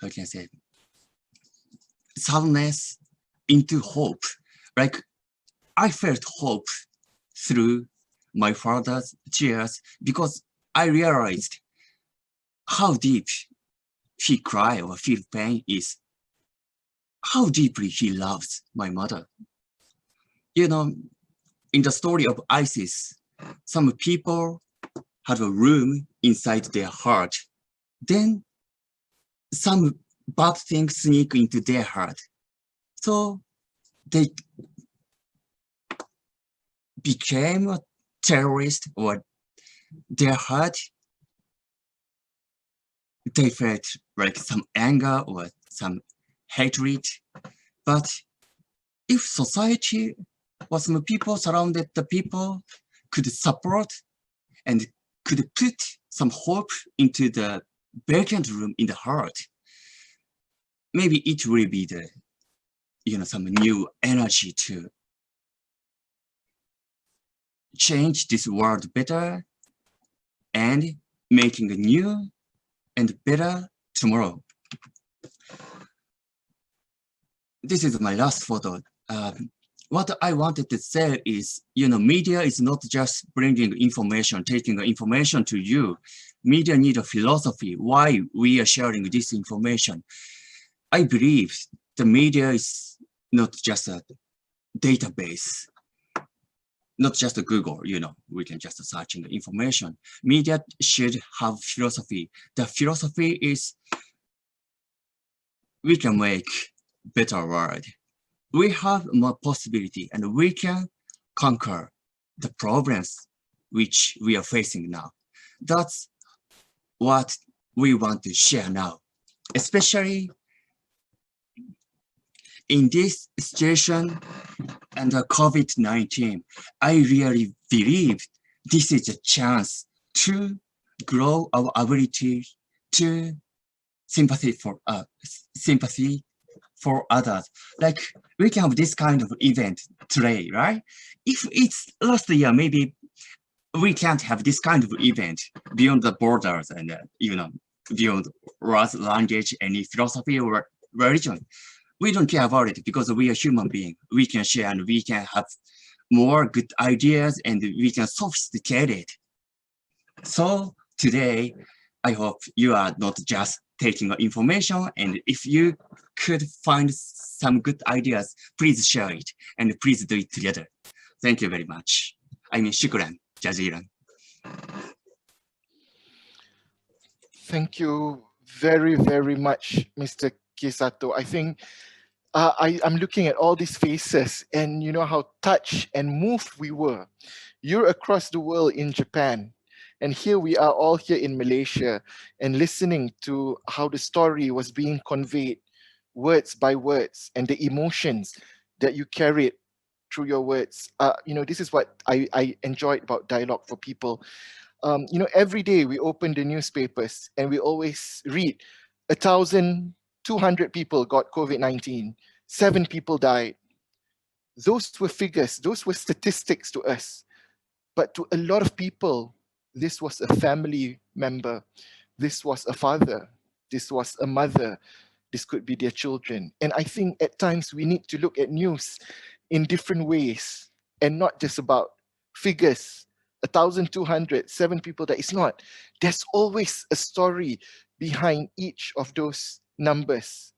how can I say, sadness into hope. Like I felt hope through my father's tears, because I realized how deep he cry or feel pain is, how deeply he loves my mother. In the story of ISIS, some people have a room inside their heart. Then some bad things sneak into their heart. So they became a terrorist, or their heart, they felt like some anger or some hatred. But if society or some people surrounded the people could support and could put some hope into the vacant room in the heart, maybe it will be the, some new energy to change this world better and making a new and better tomorrow. This is my last photo. What I wanted to say is, media is not just bringing information, taking information to you. Media need a philosophy, why we are sharing this information. I believe the media is not just a database, not just a Google, we can just searching the information. Media should have philosophy. The philosophy is we can make better world. We have more possibility and we can conquer the problems which we are facing now. That's what we want to share now, especially in this situation and the COVID-19. I really believe this is a chance to grow our ability to sympathy for others. Like we can have this kind of event today, right? If it's last year, maybe we can't have this kind of event beyond the borders and beyond race, language, any philosophy or religion. We don't care about it because we are human beings. We can share and we can have more good ideas and we can sophisticate it. So today, I hope you are not just taking information, and if you could find some good ideas, please share it and please do it together. Thank you very much. Shukran, jazilan. Thank you very, very much, Mr. Sato. I think I'm looking at all these faces and you know how touched and moved we were. You're across the world in Japan. And here we are all here in Malaysia and listening to how the story was being conveyed words by words and the emotions that you carried through your words. This is what I enjoyed about Dialogue for People. Every day we open the newspapers and we always read 1,200 people got COVID-19, 7 people died. Those were figures, those were statistics to us. But to a lot of people, this was a family member, this was a father, this was a mother, this could be their children. And I think at times we need to look at news in different ways and not just about figures, 1,200, 7 people that it's not. There's always a story behind each of those numbers.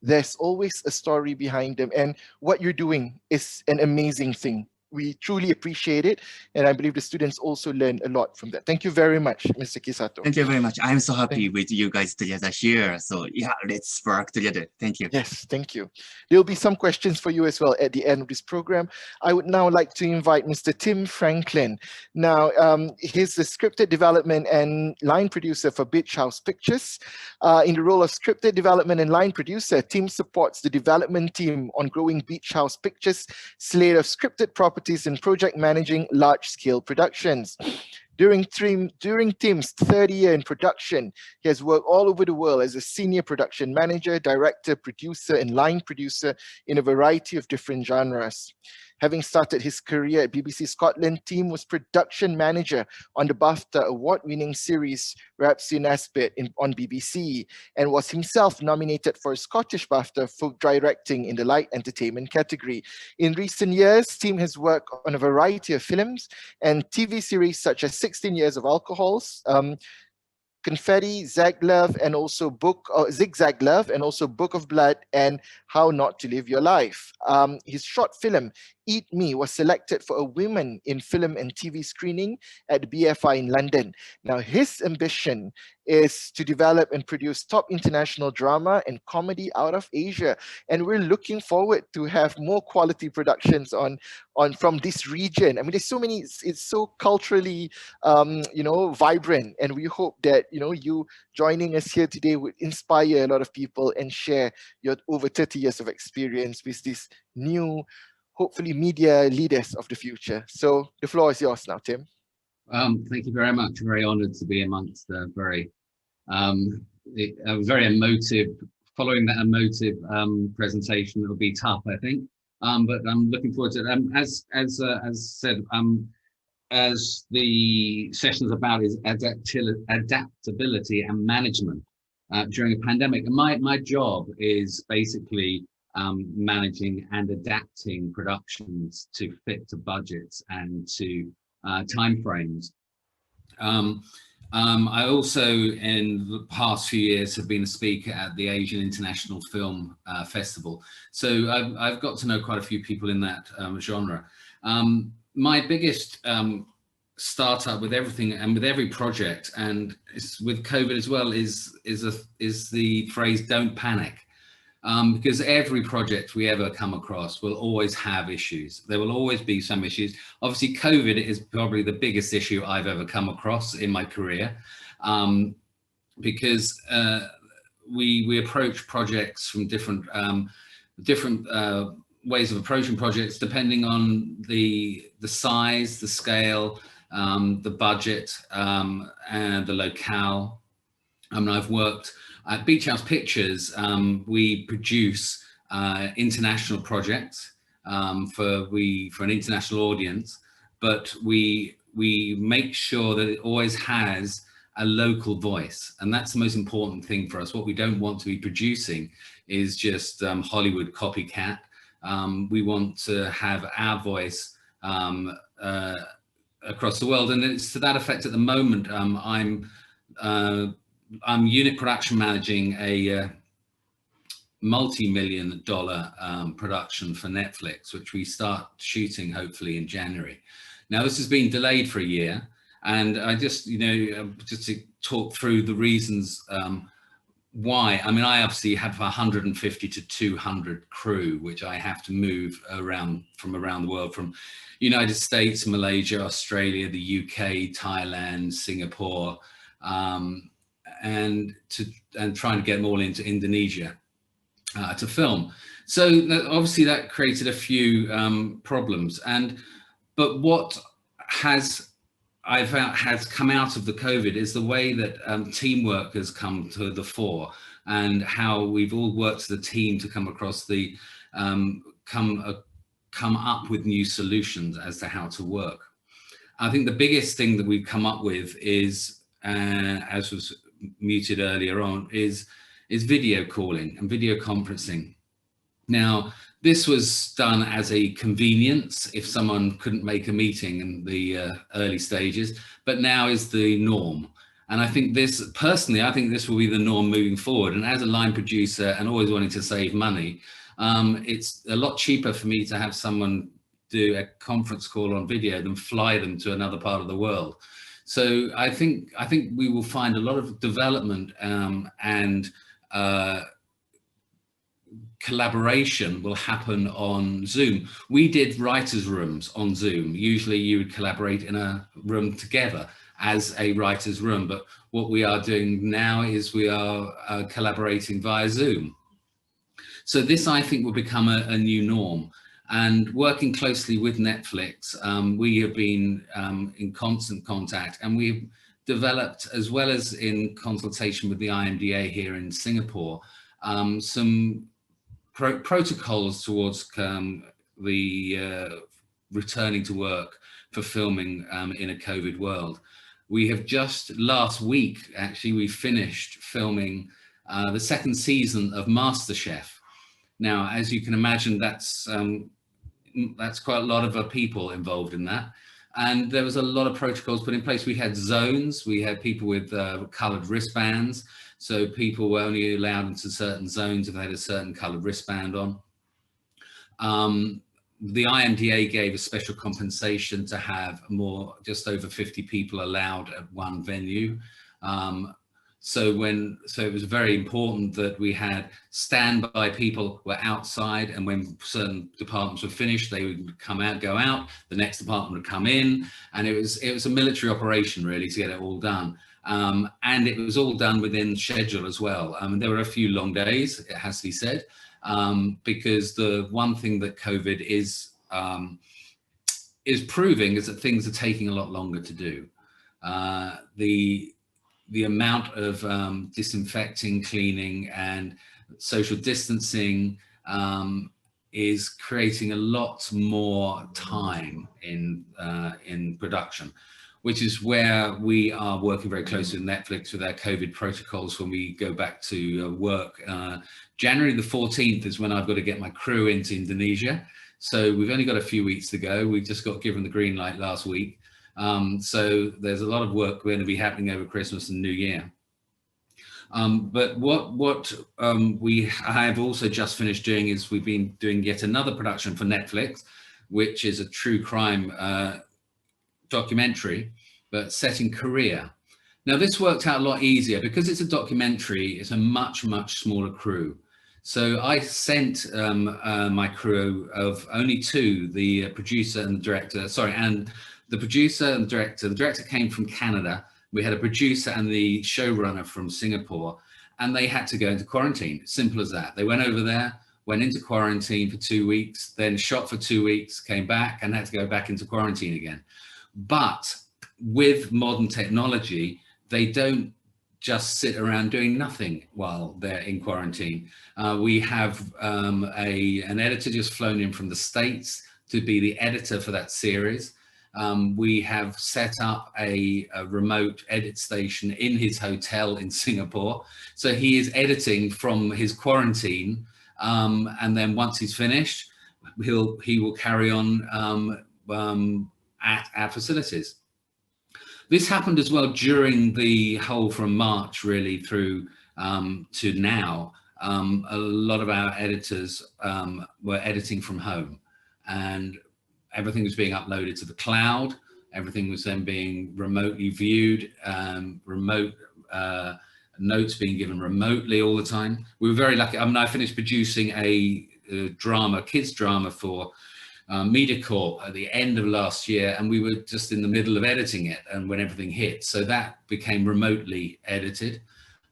There's always a story behind them. And what you're doing is an amazing thing. We truly appreciate it. And I believe the students also learn a lot from that. Thank you very much, Mr. Sato. Thank you very much. I'm so happy with you guys together here. So yeah, let's work together. Thank you. Yes, thank you. There'll be some questions for you as well at the end of this program. I would now like to invite Mr. Tim Franklin. Now, he's the scripted development and line producer for Beach House Pictures. In the role of scripted development and line producer, Tim supports the development team on growing Beach House Pictures' slate of scripted properties and project managing large-scale productions. During Tim's third year in production, he has worked all over the world as a senior production manager, director, producer, and line producer in a variety of different genres. Having started his career at BBC Scotland, Tim was production manager on the BAFTA award-winning series Rhapsody Nesbitt on BBC, and was himself nominated for a Scottish BAFTA for directing in the light entertainment category. In recent years, Tim has worked on a variety of films and TV series such as 16 Years of Alcohols, Confetti, Zag-Love, and also Zigzag Love, and also Book of Blood and How Not to Live Your Life. His short film, Eat Me, was selected for a Women in Film and TV screening at BFI in London. Now, his ambition is to develop and produce top international drama and comedy out of Asia. And we're looking forward to have more quality productions from this region. I mean, there's so many, it's so culturally, vibrant. And we hope that, you joining us here today would inspire a lot of people and share your over 30 years of experience with these new, hopefully media leaders of the future. So the floor is yours now, Tim. Thank you very much. Very honoured to be amongst a very emotive. Following that emotive presentation, it'll be tough, I think. But I'm looking forward to it. As said, as the session's about is adaptability and management. during a pandemic. And my job is basically managing and adapting productions to fit to budgets and to timeframes. I also, in the past few years, have been a speaker at the Asian International Film Festival. So I've got to know quite a few people in that genre. My biggest startup with everything and with every project, and it's with COVID as well, is the phrase "don't panic." Because every project we ever come across will always have issues. There will always be some issues. Obviously, COVID is probably the biggest issue I've ever come across in my career, because we approach projects from different ways of approaching projects depending on the size, the scale, the budget, and the locale. I mean, I've worked at Beach House Pictures. We produce international projects for an international audience, but we make sure that it always has a local voice, and that's the most important thing for us. What we don't want to be producing is just Hollywood copycat. We want to have our voice across the world, and it's to that effect at the moment. I'm unit production managing a multi-million-dollar production for Netflix, which we start shooting hopefully in January. Now, this has been delayed for a year, and I just, just to talk through the reasons why. I mean, I obviously have 150 to 200 crew, which I have to move around from around the world, from United States, Malaysia, Australia, the UK, Thailand, Singapore, and trying to get them all into Indonesia to film. So obviously that created a few problems. But what I've found has come out of the COVID is the way that teamwork has come to the fore, and how we've all worked as a team to come across the come up with new solutions as to how to work. I think the biggest thing that we've come up with is, as was muted earlier on, is video calling and video conferencing. Now, this was done as a convenience if someone couldn't make a meeting in the early stages, but now is the norm. And I think this, personally, I think this will be the norm moving forward. And as a line producer and always wanting to save money, it's a lot cheaper for me to have someone do a conference call on video than fly them to another part of the world. So I think we will find a lot of development and collaboration will happen on Zoom. We did writers' rooms on Zoom. Usually you would collaborate in a room together as a writer's room, but what we are doing now is we are collaborating via Zoom. So this, I think, will become a new norm. And working closely with Netflix, we have been in constant contact, and we've developed, as well as in consultation with the IMDA here in Singapore, some protocols towards the returning to work for filming in a COVID world. We have just last week, actually, we finished filming the second season of MasterChef. Now, as you can imagine, that's quite a lot of people involved in that. And there was a lot of protocols put in place. We had zones, we had people with colored wristbands. So people were only allowed into certain zones if they had a certain colored wristband on. The IMDA gave a special compensation to have just over 50 people allowed at one venue. So it was very important that we had standby people who were outside, and when certain departments were finished, they would come out, go out, the next department would come in, and it was a military operation really to get it all done. And it was all done within schedule as well. There were a few long days, it has to be said, because the one thing that COVID is proving is that things are taking a lot longer to do. The amount of disinfecting, cleaning, and social distancing is creating a lot more time in production. which is where we are working very closely with Netflix with our COVID protocols when we go back to work. January the 14th is when I've got to get my crew into Indonesia. So we've only got a few weeks to go. We just got given the green light last week. So there's a lot of work going to be happening over Christmas and New Year. But what we have also just finished doing is we've been doing yet another production for Netflix, which is a true crime documentary, but set in Korea. Now this worked out a lot easier because it's a documentary. It's a much smaller crew. So I sent my crew of only two, the producer and the director, and the producer and the director. The director came from Canada. We had a producer and the showrunner from Singapore, and they had to go into quarantine. Simple as that. They went over there, went into quarantine for 2 weeks, then shot for 2 weeks, came back and had to go back into quarantine again. But with modern technology, they don't just sit around doing nothing while they're in quarantine. We have an editor just flown in from the States to be the editor for that series. We have set up a remote edit station in his hotel in Singapore. So he is editing from his quarantine. And then once he's finished, he will carry on at our facilities. This happened as well during the whole from March really through to now. A lot of our editors were editing from home, and everything was being uploaded to the cloud. Everything was then being remotely viewed, remote notes being given remotely all the time. We were very lucky. I mean, I finished producing a drama, kids drama for MediaCorp at the end of last year, and we were just in the middle of editing it and when everything hit. So that became remotely edited,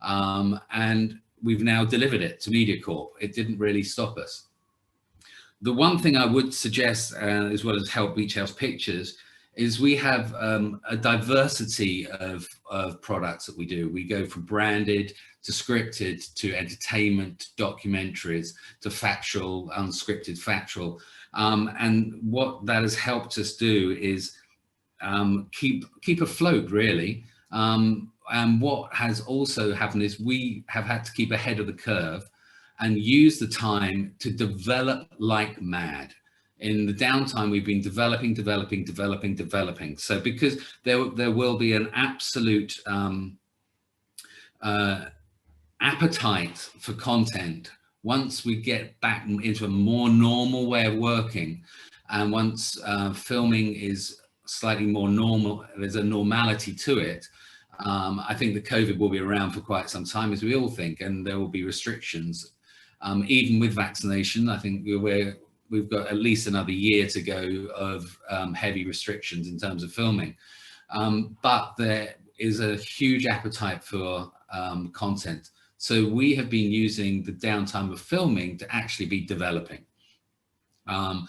and we've now delivered it to MediaCorp. It didn't really stop us. The one thing I would suggest, as well as help Beach House Pictures, is we have a diversity of products that we do. We go from branded to scripted to entertainment, documentaries, to factual, unscripted factual. And what that has helped us do is keep afloat, really. And what has also happened is we have had to keep ahead of the curve and use the time to develop like mad. In the downtime, we've been developing. So because there will be an absolute appetite for content once we get back into a more normal way of working, and once filming is slightly more normal, there's a normality to it. I think the COVID will be around for quite some time, as we all think, and there will be restrictions. Even with vaccination, I think we've got at least another year to go of heavy restrictions in terms of filming. But there is a huge appetite for content. So we have been using the downtime of filming to actually be developing. And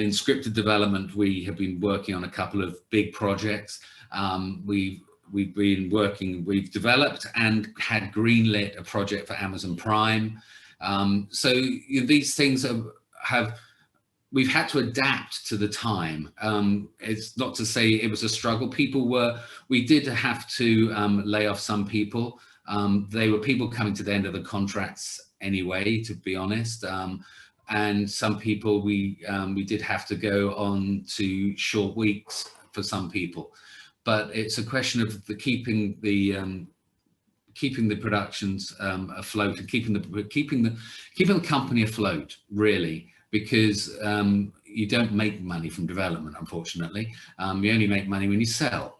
in scripted development, we have been working on a couple of big projects. We've developed and had greenlit a project for Amazon Prime. So these things we've had to adapt to the time. It's not to say it was a struggle. We did have to lay off some people. They were people coming to the end of the contracts anyway, to be honest. And some people we did have to go on to short weeks for some people. But it's a question of keeping the productions afloat and keeping the company afloat, really, because you don't make money from development, unfortunately. You only make money when you sell.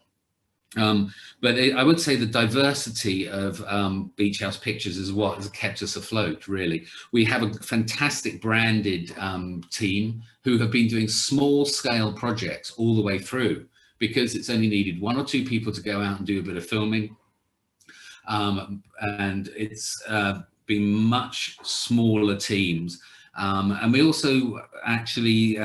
But I would say the diversity of Beach House Pictures is what has kept us afloat, really. We have a fantastic branded team who have been doing small scale projects all the way through, because it's only needed 1 or 2 people to go out and do a bit of filming. And it's been much smaller teams. And we also actually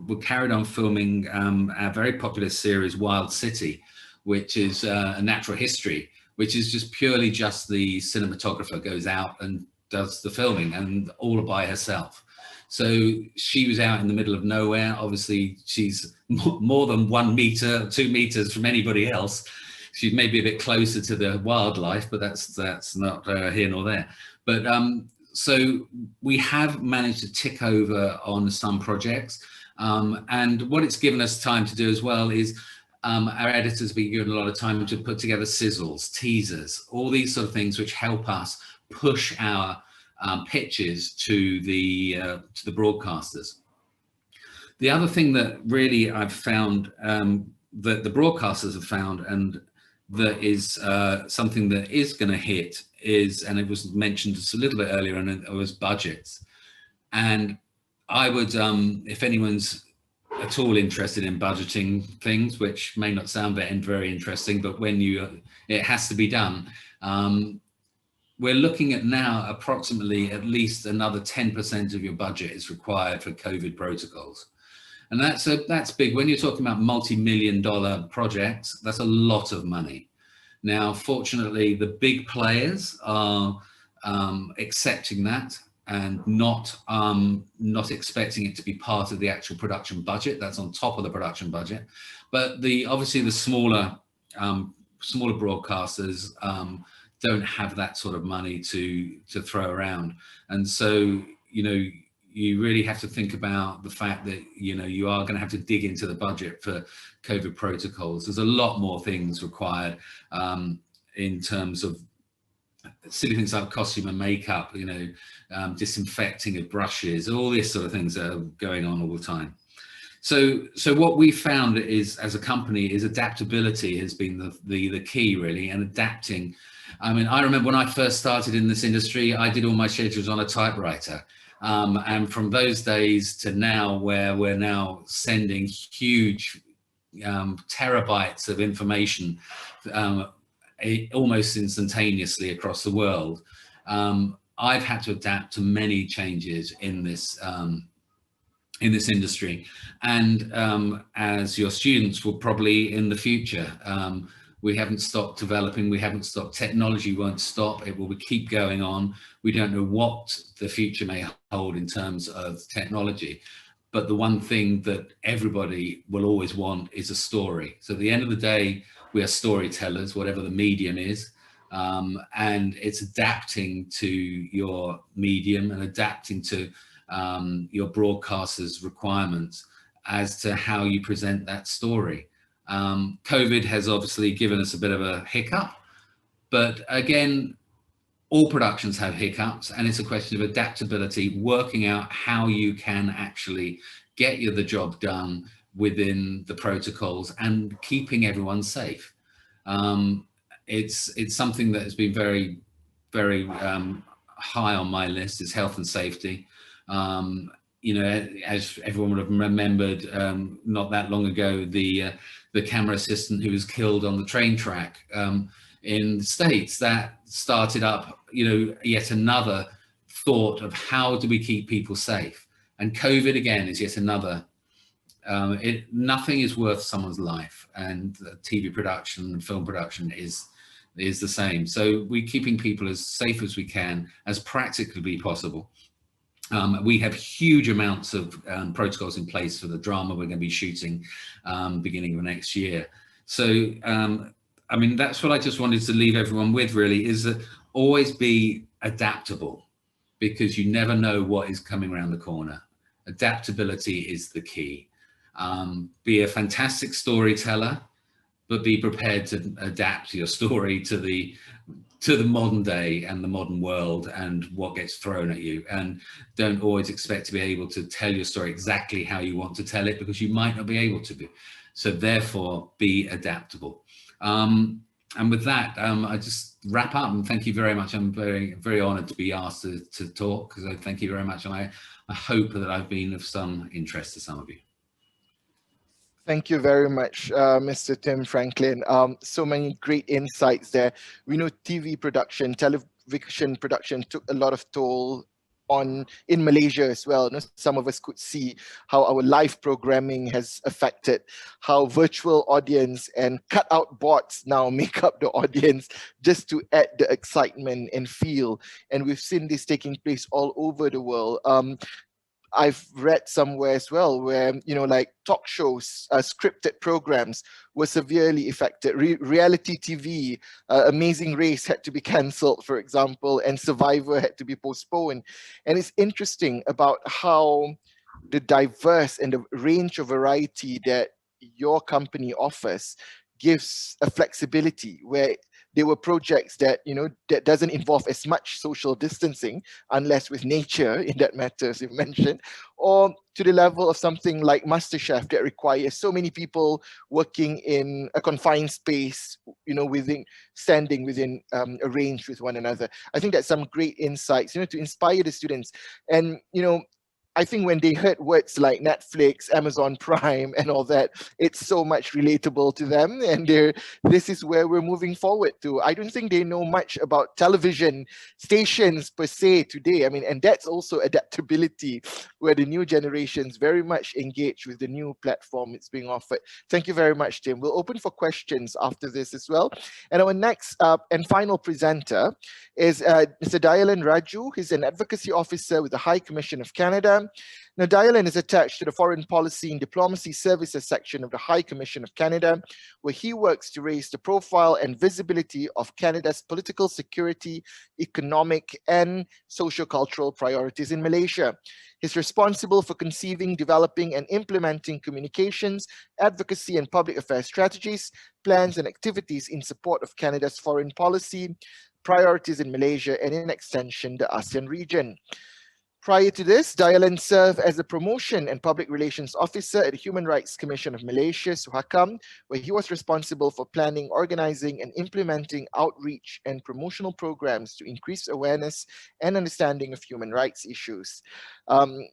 were carried on filming our very popular series, Wild City, which is a natural history, which is just purely just the cinematographer goes out and does the filming and all by herself. So she was out in the middle of nowhere. Obviously, she's more than 1 meter, 2 meters from anybody else. She's maybe a bit closer to the wildlife, but that's not here nor there. But so we have managed to tick over on some projects. And what it's given us time to do as well is our editors have been given a lot of time to put together sizzles, teasers, all these sort of things which help us push our pitches to the broadcasters. The other thing that really I've found that the broadcasters have found, and that is something that is going to hit, is, and it was mentioned just a little bit earlier, and it was budgets. And I would, if anyone's at all interested in budgeting things, which may not sound very interesting, but when it has to be done. We're looking at now approximately at least another 10% of your budget is required for COVID protocols. And that's big. When you're talking about multi-million-dollar projects, that's a lot of money. Now, fortunately, the big players are accepting that and not expecting it to be part of the actual production budget. That's on top of the production budget. But obviously the smaller broadcasters don't have that sort of money to throw around. And so, you really have to think about the fact that, you are going to have to dig into the budget for COVID protocols. There's a lot more things required in terms of silly things like costume and makeup, disinfecting of brushes, all these sort of things that are going on all the time. So what we found is, as a company, is adaptability has been the key, really, and adapting. I mean, I remember when I first started in this industry, I did all my schedules on a typewriter. And from those days to now, where we're now sending huge terabytes of information almost instantaneously across the world, I've had to adapt to many changes in this industry. And as your students will probably in the future, we haven't stopped developing, we haven't stopped, technology won't stop, it will keep going on. We don't know what the future may hold in terms of technology, but the one thing that everybody will always want is a story. So at the end of the day, we are storytellers, whatever the medium is, and it's adapting to your medium and adapting to your broadcaster's requirements as to how you present that story. COVID has obviously given us a bit of a hiccup, but again, all productions have hiccups, and it's a question of adaptability, working out how you can actually get the job done within the protocols and keeping everyone safe. It's something that has been very, very high on my list, is health and safety. As everyone would have remembered, not that long ago, the camera assistant who was killed on the train track in the States, that started up, yet another thought of how do we keep people safe. And COVID again is yet another. Nothing is worth someone's life, and TV production and film production is the same. So we're keeping people as safe as we can, as practically possible. We have huge amounts of protocols in place for the drama we're going to be shooting beginning of next year. So, I mean, that's what I just wanted to leave everyone with, really, is that always be adaptable, because you never know what is coming around the corner. Adaptability is the key. Be a fantastic storyteller, but be prepared to adapt your story to the modern day and the modern world and what gets thrown at you. And don't always expect to be able to tell your story exactly how you want to tell it, because you might not be able to be. So therefore, be adaptable. And with that, I just wrap up and thank you very much. I'm very, very honored to be asked to talk. So thank you very much. And I hope that I've been of some interest to some of you. Thank you very much, Mr. Tim Franklin. So many great insights there. We know TV production, television production took a lot of toll in Malaysia as well. Some of us could see how our live programming has affected, how virtual audience and cutout bots now make up the audience just to add the excitement and feel. And we've seen this taking place all over the world. I've read somewhere as well where, like talk shows, scripted programs were severely affected. Reality TV, Amazing Race had to be cancelled, for example, and Survivor had to be postponed. And it's interesting about how the diverse and the range of variety that your company offers gives a flexibility where there were projects that that doesn't involve as much social distancing, unless with nature in that matter, as you've mentioned, or to the level of something like MasterChef that requires so many people working in a confined space, standing within a range with one another. I think that's some great insights, to inspire the students. And I think when they heard words like Netflix, Amazon Prime, and all that, it's so much relatable to them. And this is where we're moving forward to. I don't think they know much about television stations per se today. I mean, and that's also adaptability, where the new generations very much engage with the new platform it's being offered. Thank you very much, Tim. We'll open for questions after this as well. And our next and final presenter is Mr. Dayalan Rajoo. He's an advocacy officer with the High Commission of Canada. Now, Dayalan is attached to the Foreign Policy and Diplomacy Services section of the High Commission of Canada, where he works to raise the profile and visibility of Canada's political, security, economic, and socio-cultural priorities in Malaysia. He's responsible for conceiving, developing, and implementing communications, advocacy, and public affairs strategies, plans, and activities in support of Canada's foreign policy, priorities in Malaysia, and in extension, the ASEAN region. Prior to this, Dayalan served as a promotion and public relations officer at the Human Rights Commission of Malaysia, Suhakam, where he was responsible for planning, organizing, and implementing outreach and promotional programs to increase awareness and understanding of human rights issues.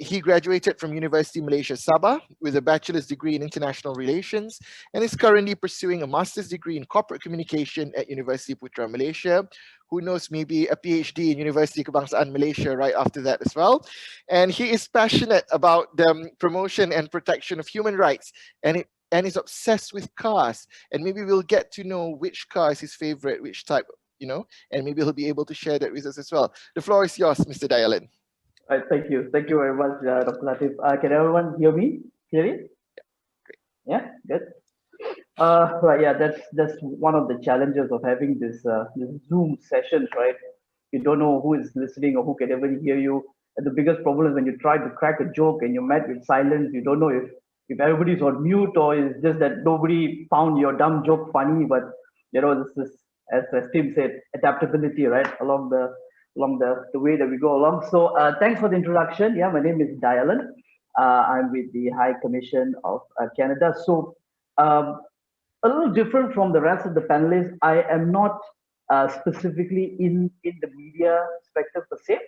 He graduated from University Malaysia Sabah with a bachelor's degree in international relations and is currently pursuing a master's degree in corporate communication at University Putra Malaysia. Who knows, maybe a PhD in University Kebangsaan Malaysia right after that as well. And he is passionate about the promotion and protection of human rights, and is obsessed with cars. And maybe we'll get to know which car is his favorite, which type, and maybe he'll be able to share that with us as well. The floor is yours, Mr. Dayalan. Thank you. Thank you very much, Dr. Latif. Can everyone hear me clearly? Yeah, good. Right, yeah, that's one of the challenges of having this Zoom sessions, right? You don't know who is listening or who can ever hear you. And the biggest problem is when you try to crack a joke and you're met with silence. You don't know if everybody's on mute or it's just that nobody found your dumb joke funny. But this is, as Tim said, adaptability, right? Along the way that we go along. So thanks for the introduction. Yeah, my name is Dayalan. I'm with the High Commission of Canada. So a little different from the rest of the panelists, I am not specifically in the media spectrum per se,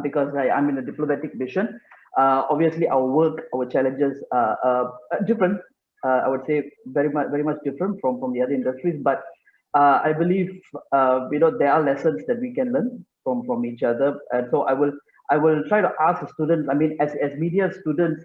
because I'm in a diplomatic mission. Obviously, our work, our challenges are different. I would say very much different from the other industries. But I believe there are lessons that we can learn from each other. And so I will try to ask the students. I mean, as media students,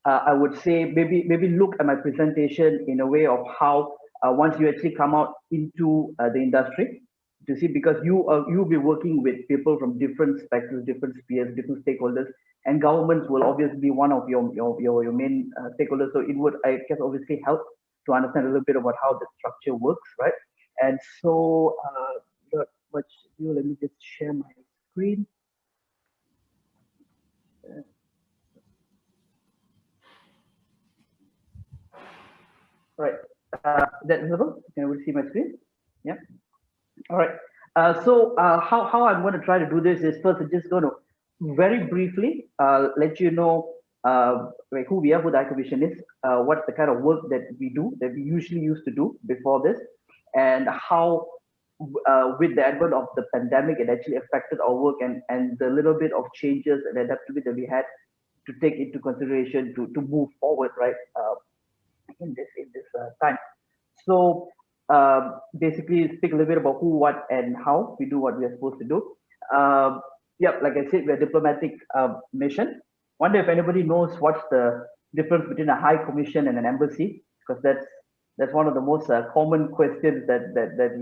I would say maybe look at my presentation in a way of how once you actually come out into the industry, to see, because you'll be working with people from different spectrums, different spheres, different stakeholders, and governments will obviously be one of your main stakeholders. So it would, I guess, obviously help to understand a little bit about how the structure works, right? And so, let me just share my screen. Right, is that visible? Can everybody see my screen? Yeah. All right. So how I'm going to try to do this is, first, I'm just going to very briefly let you know like who we are, who the High Commission is, what's the kind of work that we do, that we usually used to do before this, and how with the advent of the pandemic, it actually affected our work, and the little bit of changes and adaptability that we had to take into consideration to move forward, right? In this time. So basically speak a little bit about who, what, and how we do what we are supposed to do. Yeah, like I said, we're a diplomatic mission. Wonder if anybody knows what's the difference between a high commission and an embassy, because that's one of the most common questions that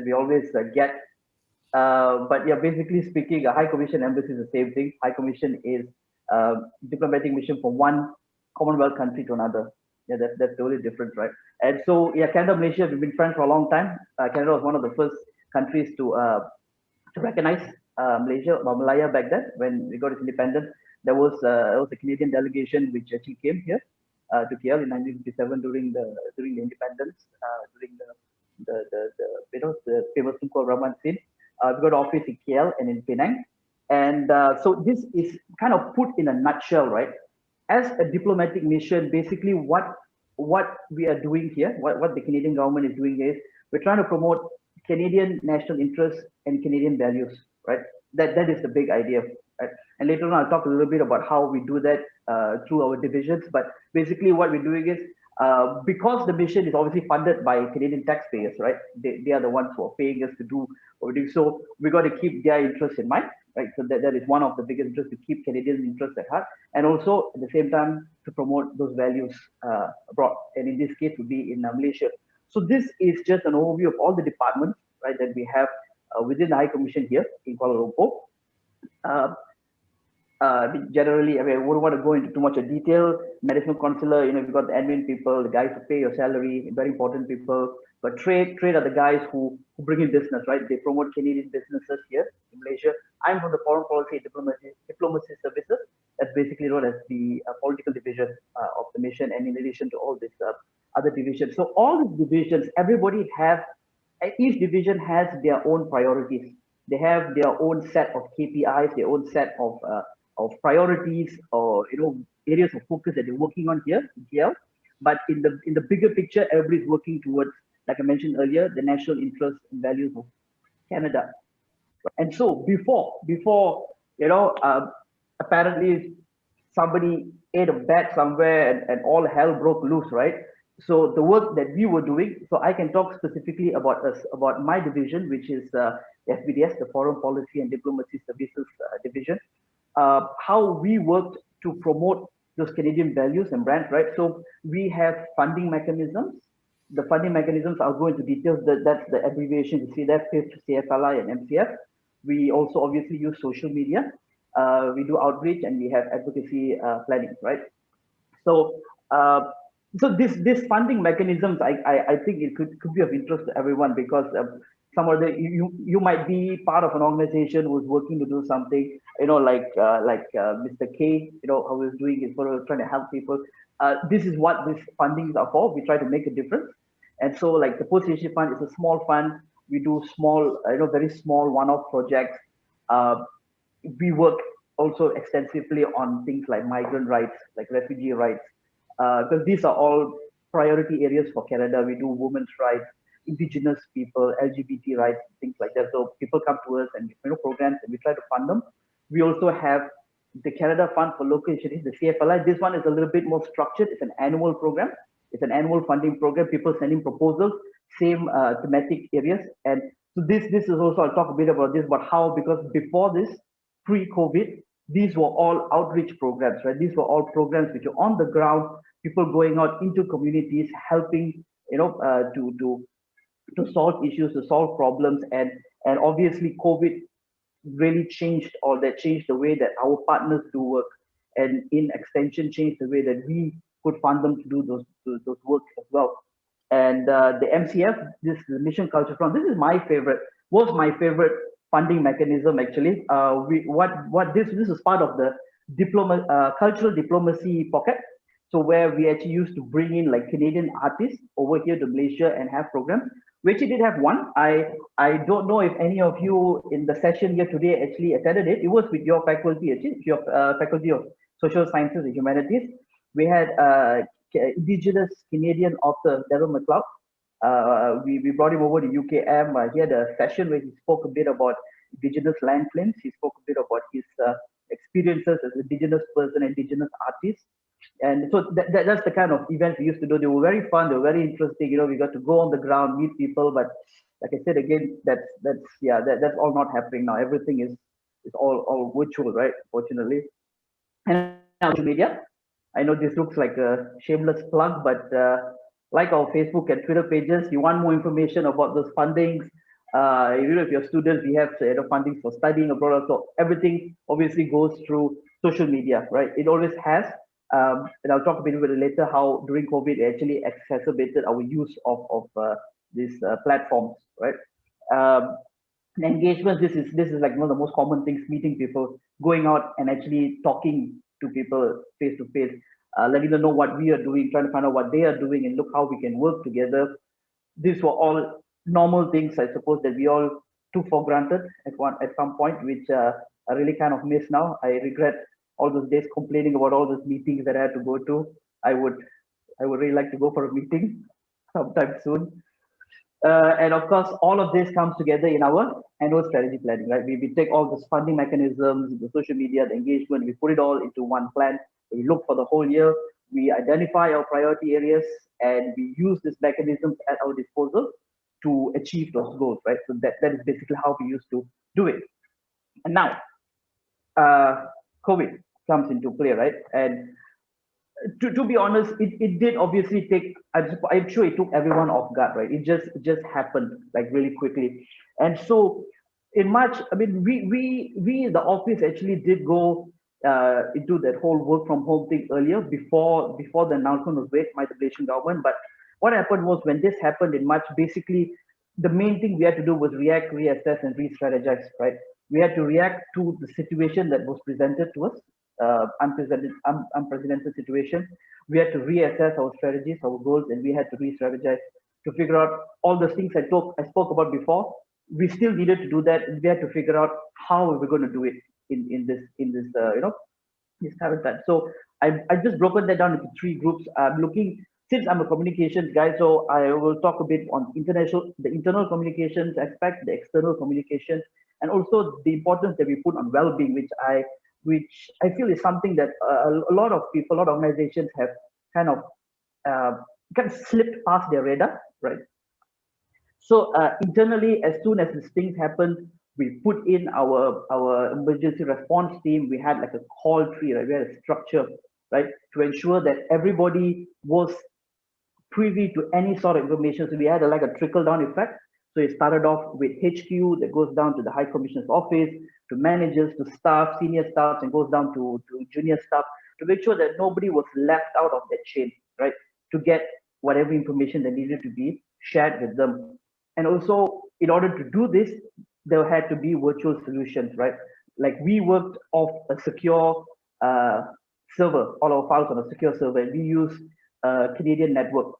we always get. But yeah, basically speaking, a high commission embassy is the same thing. High commission is diplomatic mission from one Commonwealth country to another. Yeah, that's totally different, right? And so, yeah, Canada, Malaysia, we've been friends for a long time. Canada was one of the first countries to recognize Malaysia or Malaya back then when we got its independence. There was a Canadian delegation which actually came here to KL in 1957 during the independence, during the famous Tunku Rahman scene. We got office in KL and in Penang, and so this is kind of put in a nutshell, right? As a diplomatic mission, basically what we are doing here, what the Canadian government is doing is we're trying to promote Canadian national interests and Canadian values, right? That is the big idea, right? And later on, I'll talk a little bit about how we do that through our divisions. But basically, what we're doing is because the mission is obviously funded by Canadian taxpayers, right? They are the ones who are paying us to do what we do. So we got to keep their interests in mind, right? So that is one of the biggest interests, to keep Canadian interests at heart, and also at the same time to promote those values abroad. And in this case, would be in Malaysia. So this is just an overview of all the departments, right, that we have within the High Commission here in Kuala Lumpur. Generally, I mean, I wouldn't want to go into too much of detail. Medicinal consular, you've got the admin people, the guys who pay your salary, very important people. But trade are the guys who bring in business, right? They promote Canadian businesses here in Malaysia. I'm from the Foreign Policy and Diplomacy Services. That's basically known as the political division of the mission, and in addition to all these other divisions. So all these divisions, each division has their own priorities. They have their own set of KPIs, their own set of priorities, or areas of focus that they're working on here in KL. But in the bigger picture, everybody's working towards, like I mentioned earlier, the national interests and values of Canada. And so before apparently somebody ate a bat somewhere and all hell broke loose, right? So the work that we were doing, so I can talk specifically about my division, which is FBDS, the Foreign Policy and Diplomacy Services division. How we worked to promote those Canadian values and brands, right? So we have funding mechanisms. The funding mechanisms, I'll go into details. That's the abbreviation. You see that, FIF, CFLI, and MCF. We also obviously use social media. We do outreach, and we have advocacy planning, right? So this funding mechanisms, I think it could be of interest to everyone, because some of you might be part of an organization who's working to do something, like Mr. K, how he's doing is sort of trying to help people. This is what these fundings are for. We try to make a difference. And so, like the Post-Asia Fund is a small fund. We do small, very small one-off projects. We work also extensively on things like migrant rights, like refugee rights, because these are all priority areas for Canada. We do women's rights, indigenous people, LGBT rights, things like that. So people come to us and programs, and we try to fund them. We also have the Canada Fund for Local Initiatives, the CFLI. This one is a little bit more structured. It's an annual program. It's an annual funding program. People sending proposals, same thematic areas. And so this is also, I'll talk a bit about this, but how, because before this, pre-COVID, these were all outreach programs, right? These were all programs which are on the ground, people going out into communities, helping, to solve issues, to solve problems. And obviously COVID really changed all that, changed the way that our partners do work, and in extension changed the way that we could fund them to do those work as well. And the MCF, this is the Mission Culture Fund. This is was my favorite funding mechanism actually. This is part of the cultural diplomacy pocket. So where we actually used to bring in like Canadian artists over here to Malaysia and have programs. We actually did have one. I don't know if any of you in the session here today actually attended it. It was with your faculty, actually, your faculty of Social Sciences and Humanities. We had Indigenous Canadian author Daryl McLeod. We brought him over to UKM. He had a session where he spoke a bit about Indigenous land claims. He spoke a bit about his experiences as an Indigenous person, Indigenous artist. And so that's the kind of events we used to do. They were very fun. They were very interesting. We got to go on the ground, meet people. But like I said again, that's all not happening now. Everything is all virtual, right? Fortunately. And social media. I know this looks like a shameless plug, but like our Facebook and Twitter pages, you want more information about those fundings. If you're students, we have funding for studying abroad. So everything obviously goes through social media, right? It always has. And I'll talk a bit later how during COVID it actually exacerbated our use of these platforms, right? Um, and engagement, this is like one of the most common things, meeting people, going out and actually talking to people face to face, letting them know what we are doing, trying to find out what they are doing, and look how we can work together. These were all normal things, I suppose, that we all took for granted at some point, which I really kind of miss now. I regret all those days complaining about all those meetings that I had to go to. I would I would really like to go for a meeting sometime soon. And of course, all of this comes together in our annual strategy planning, right? We take all those funding mechanisms, the social media, the engagement, we put it all into one plan. We look for the whole year, we identify our priority areas, and we use these mechanisms at our disposal to achieve those goals, right? So that is basically how we used to do it. And now, COVID comes into play, right? And to be honest, it did obviously take, I'm sure it took everyone off guard, right? It just happened like really quickly. And so in March, I mean, we the office actually did go into that whole work from home thing earlier before the announcement was made by the Malaysian government. But what happened was when this happened in March, basically the main thing we had to do was react, reassess, and re-strategize, right? We had to react to the situation that was presented to us, unprecedented situation. We had to reassess our strategies, our goals, and we had to re-strategize to figure out all those things I spoke about before. We still needed to do that, and we had to figure out how we were going to do it in this this current time. So I've just broken that down into three groups. I'm looking, since I'm a communications guy, so I will talk a bit on the internal communications aspect, the external communications, and also the importance that we put on well-being, which I feel is something that a lot of people, a lot of organizations have kind of uh, slipped past their radar, right? So internally, as soon as these things happened, we put in our emergency response team. We had like a call tree, right? We had a structure, right, to ensure that everybody was privy to any sort of information. So we had like a trickle down effect. So it started off with HQ that goes down to the High Commissioner's office, to managers, to staff, senior staff, and goes down to junior staff, to make sure that nobody was left out of that chain, right? To get whatever information that needed to be shared with them. And also, in order to do this, there had to be virtual solutions, right? Like we worked off a secure server, all our files on a secure server, and we use a Canadian network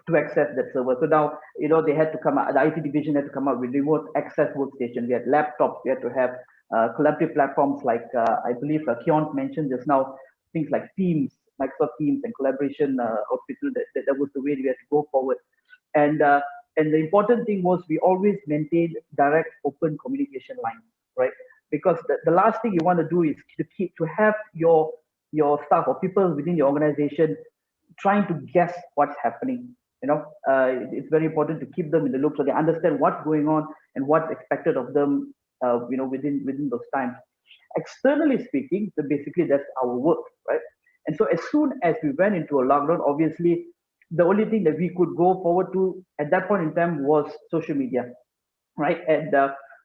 to access that server. So now, they had to come out, the IT division had to come up with remote access workstation. We had laptops, we had to have collaborative platforms like, I believe Kionz mentioned just now, things like Teams, Microsoft Teams and collaboration hospital, that was the way we had to go forward. And the important thing was we always maintained direct open communication lines, right? Because the last thing you want to do is to have your staff or people within your organization trying to guess what's happening. It's very important to keep them in the loop so they understand what's going on and what's expected of them, within those times. Externally speaking, so basically that's our work, right? And so as soon as we went into a lockdown, obviously the only thing that we could go forward to at that point in time was social media, right? And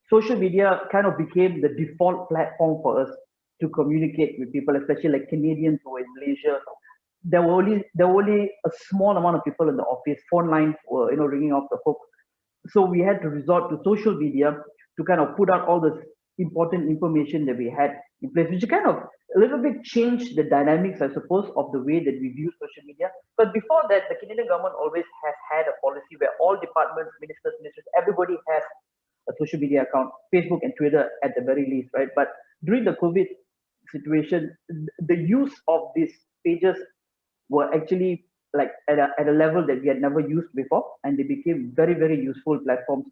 social media kind of became the default platform for us to communicate with people, especially like Canadians who were in Malaysia. There were only a small amount of people in the office. Phone lines were ringing off the hook. So we had to resort to social media to kind of put out all this important information that we had in place, which kind of a little bit changed the dynamics, I suppose, of the way that we view social media. But before that, the Canadian government always has had a policy where all departments, ministers, everybody has a social media account, Facebook and Twitter at the very least, right? But during the COVID situation, the use of these pages were actually like at a level that we had never used before, and they became very, very useful platforms.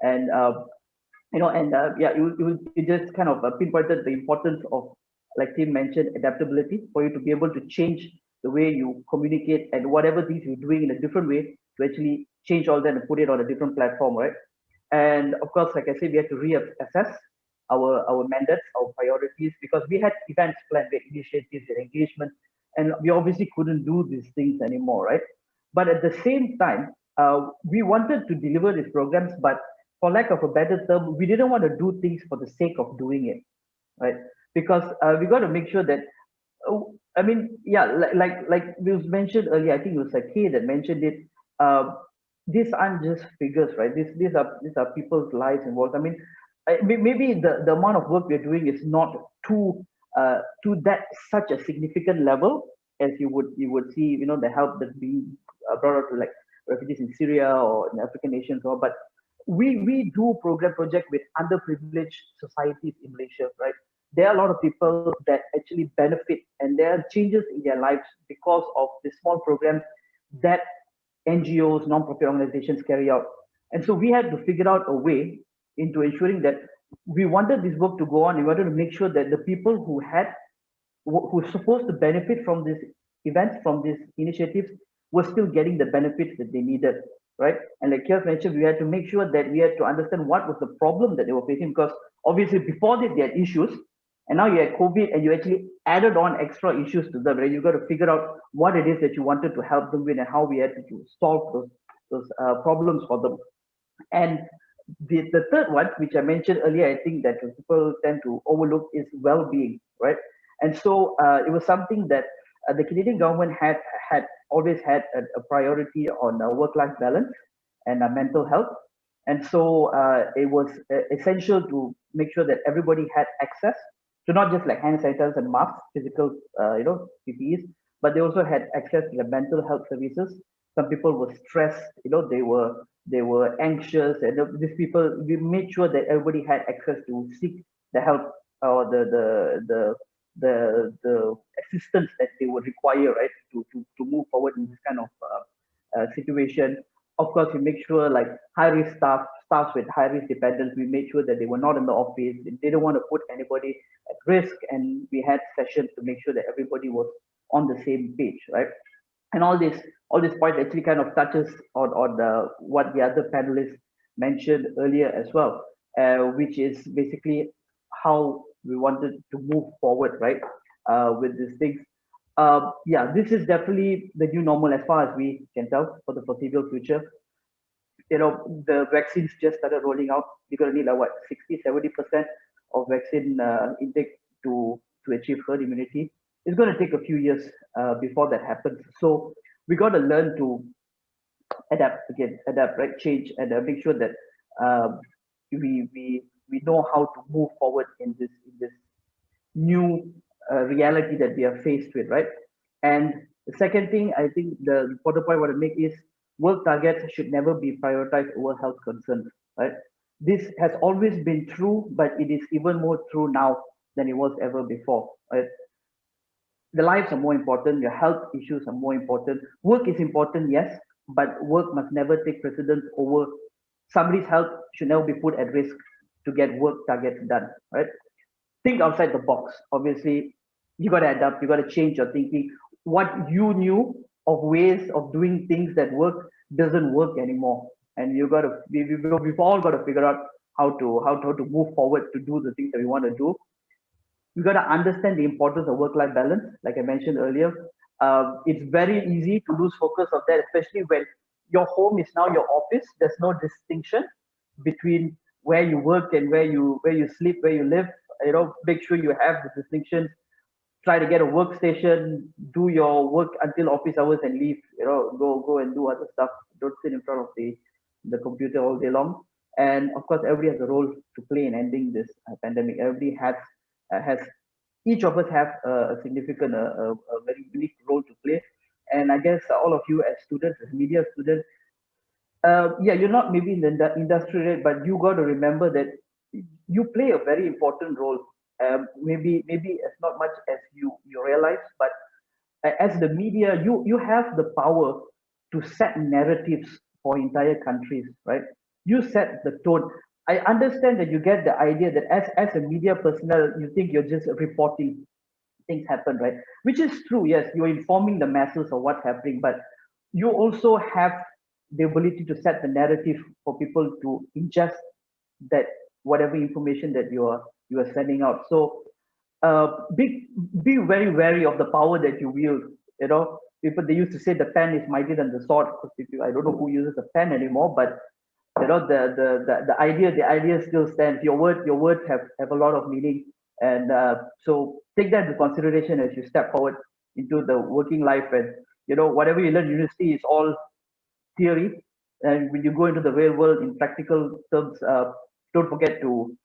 And you just kind of pinpointed the importance of, like Tim mentioned, adaptability, for you to be able to change the way you communicate and whatever things you're doing in a different way, to actually change all that and put it on a different platform, right? And of course, like I said, we had to reassess our mandates, our priorities, because we had events planned, we had initiatives and engagement, and we obviously couldn't do these things anymore, right? But at the same time, we wanted to deliver these programs, but for lack of a better term, we didn't want to do things for the sake of doing it, right? because we got to make sure that, I mean, yeah, like was mentioned earlier, I think it was Kay that mentioned it. Uh, these aren't just figures, right? These are people's lives involved. I mean, maybe the amount of work we're doing is not to that such a significant level as you would see, the help that's being brought out to like refugees in Syria or in African nations, or but we do project with underprivileged societies in Malaysia, right? There are a lot of people that actually benefit, and there are changes in their lives because of the small programs that NGOs, non-profit organizations carry out. And so we had to figure out a way into ensuring that we wanted this work to go on. We wanted to make sure that the people who's supposed to benefit from these events, from these initiatives, were still getting the benefits that they needed, right? And like Kionz mentioned, we had to make sure that we had to understand what was the problem that they were facing, because obviously before this they had issues, and now you had COVID, and you actually added on extra issues to them, right? You got to figure out what it is that you wanted to help them with, and how we had to solve those problems for them. And the third one, which I mentioned earlier, I think that people tend to overlook, is well-being, right? And so it was something that the Canadian government had always had a priority on work-life balance and mental health. And so it was essential to make sure that everybody had access to not just like hand sanitizers and masks, physical, PPEs, but they also had access to the mental health services. Some people were stressed, they were anxious, and these people, we made sure that everybody had access to seek the help or the assistance that they would require, right, to move forward in this kind of situation. Of course, we make sure like high-risk staffs with high-risk dependents, we made sure that they were not in the office. They didn't want to put anybody at risk, and we had sessions to make sure that everybody was on the same page, right? And all this point actually kind of touches on what the other panelists mentioned earlier as well, which is basically how we wanted to move forward, right, with these things. Yeah, this is definitely the new normal as far as we can tell for the foreseeable future. The vaccines just started rolling out. You're going to need like what, 60-70% of vaccine intake to achieve herd immunity. It's going to take a few years before that happens. So we got to learn to adapt, right, change, and make sure that we know how to move forward in this new reality that we are faced with, right? And the second thing, I think the important point I want to make is work targets should never be prioritized over health concerns, right? This has always been true, but it is even more true now than it was ever before, right? The lives are more important, your health issues are more important. Work is important, yes, but work must never take precedence over somebody's health. Should never be put at risk to get work targets done, right? Think outside the box. Obviously, you got to adapt, you got to change your thinking. What you knew of ways of doing things that work doesn't work anymore. And we've all got to figure out how to move forward to do the things that we want to do. You got to understand the importance of work-life balance. Like I mentioned earlier, it's very easy to lose focus of that, especially when your home is now your office. There's no distinction between where you work and where you sleep, where you live. Make sure you have the distinction. Try to get a workstation, do your work until office hours and leave. Go and do other stuff. Don't sit in front of the computer all day long. And of course, everybody has a role to play in ending this pandemic. Everybody has each of us have a significant, a very unique role to play. And I guess all of you as students, as media students, yeah, you're not maybe in the industry, right, but you got to remember that you play a very important role. Maybe as not much as you realize, but as the media, you have the power to set narratives for entire countries, right? You set the tone. I understand that you get the idea that as a media personnel, you think you're just reporting things happen, right? Which is true, yes, you're informing the masses of what's happening, but you also have the ability to set the narrative for people to ingest that whatever information that you are sending out. So be very wary of the power that you wield. People, they used to say the pen is mightier than the sword. I don't know who uses a pen anymore, but the idea still stands. Your words have a lot of meaning, And so take that into consideration as you step forward into the working life. And whatever you learn in university is all theory, and when you go into the real world in practical terms, don't forget to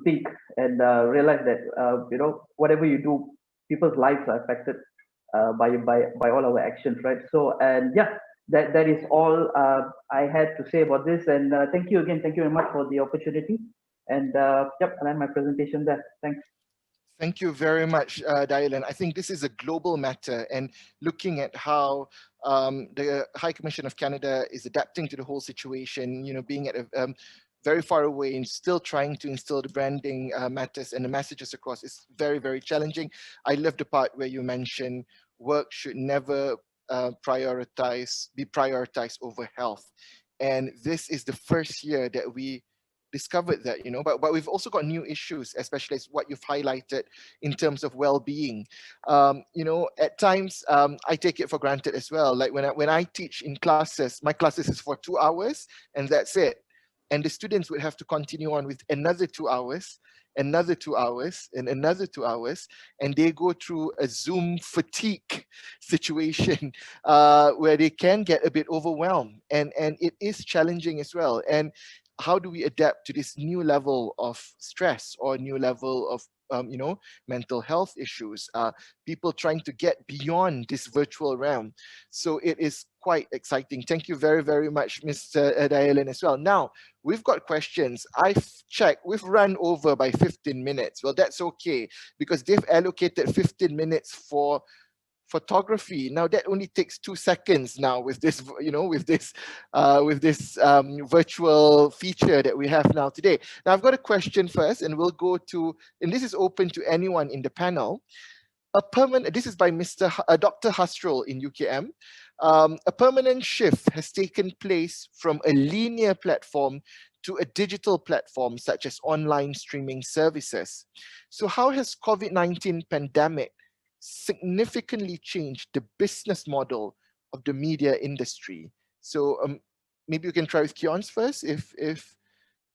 think and realize that whatever you do, people's lives are affected by all our actions, right? So, and yeah, that is all I had to say about this. And thank you again, thank you very much for the opportunity. And yep, I'll end my presentation there. Thanks. Thank you very much, Dayalan. I think this is a global matter, and looking at how the High Commission of Canada is adapting to the whole situation, being at a very far away and still trying to instill the branding matters and the messages across is very, very challenging. I love the part where you mention work should never be prioritized over health. And this is the first year that we discovered that, but we've also got new issues, especially as what you've highlighted in terms of well-being. At times I take it for granted as well. Like when I teach in classes, my classes is for 2 hours and that's it. And the students would have to continue on with another 2 hours, another 2 hours, and another 2 hours, and they go through a Zoom fatigue situation where they can get a bit overwhelmed, and it is challenging as well. And how do we adapt to this new level of stress or new level of mental health issues, people trying to get beyond this virtual realm? So it is quite exciting. Thank you very, very much, Mr. Dayalan, as well. Now, we've got questions. I've checked, we've run over by 15 minutes. Well, that's okay, because they've allocated 15 minutes for photography. Now that only takes 2 seconds now with this, with this virtual feature that we have now today. Now I've got a question first, and we'll go to, and this is open to anyone in the panel. This is by Dr. Hastrol in UKM. A permanent shift has taken place from a linear platform to a digital platform such as online streaming services. So how has COVID-19 pandemic significantly changed the business model of the media industry? So maybe you can try with Kionz first, if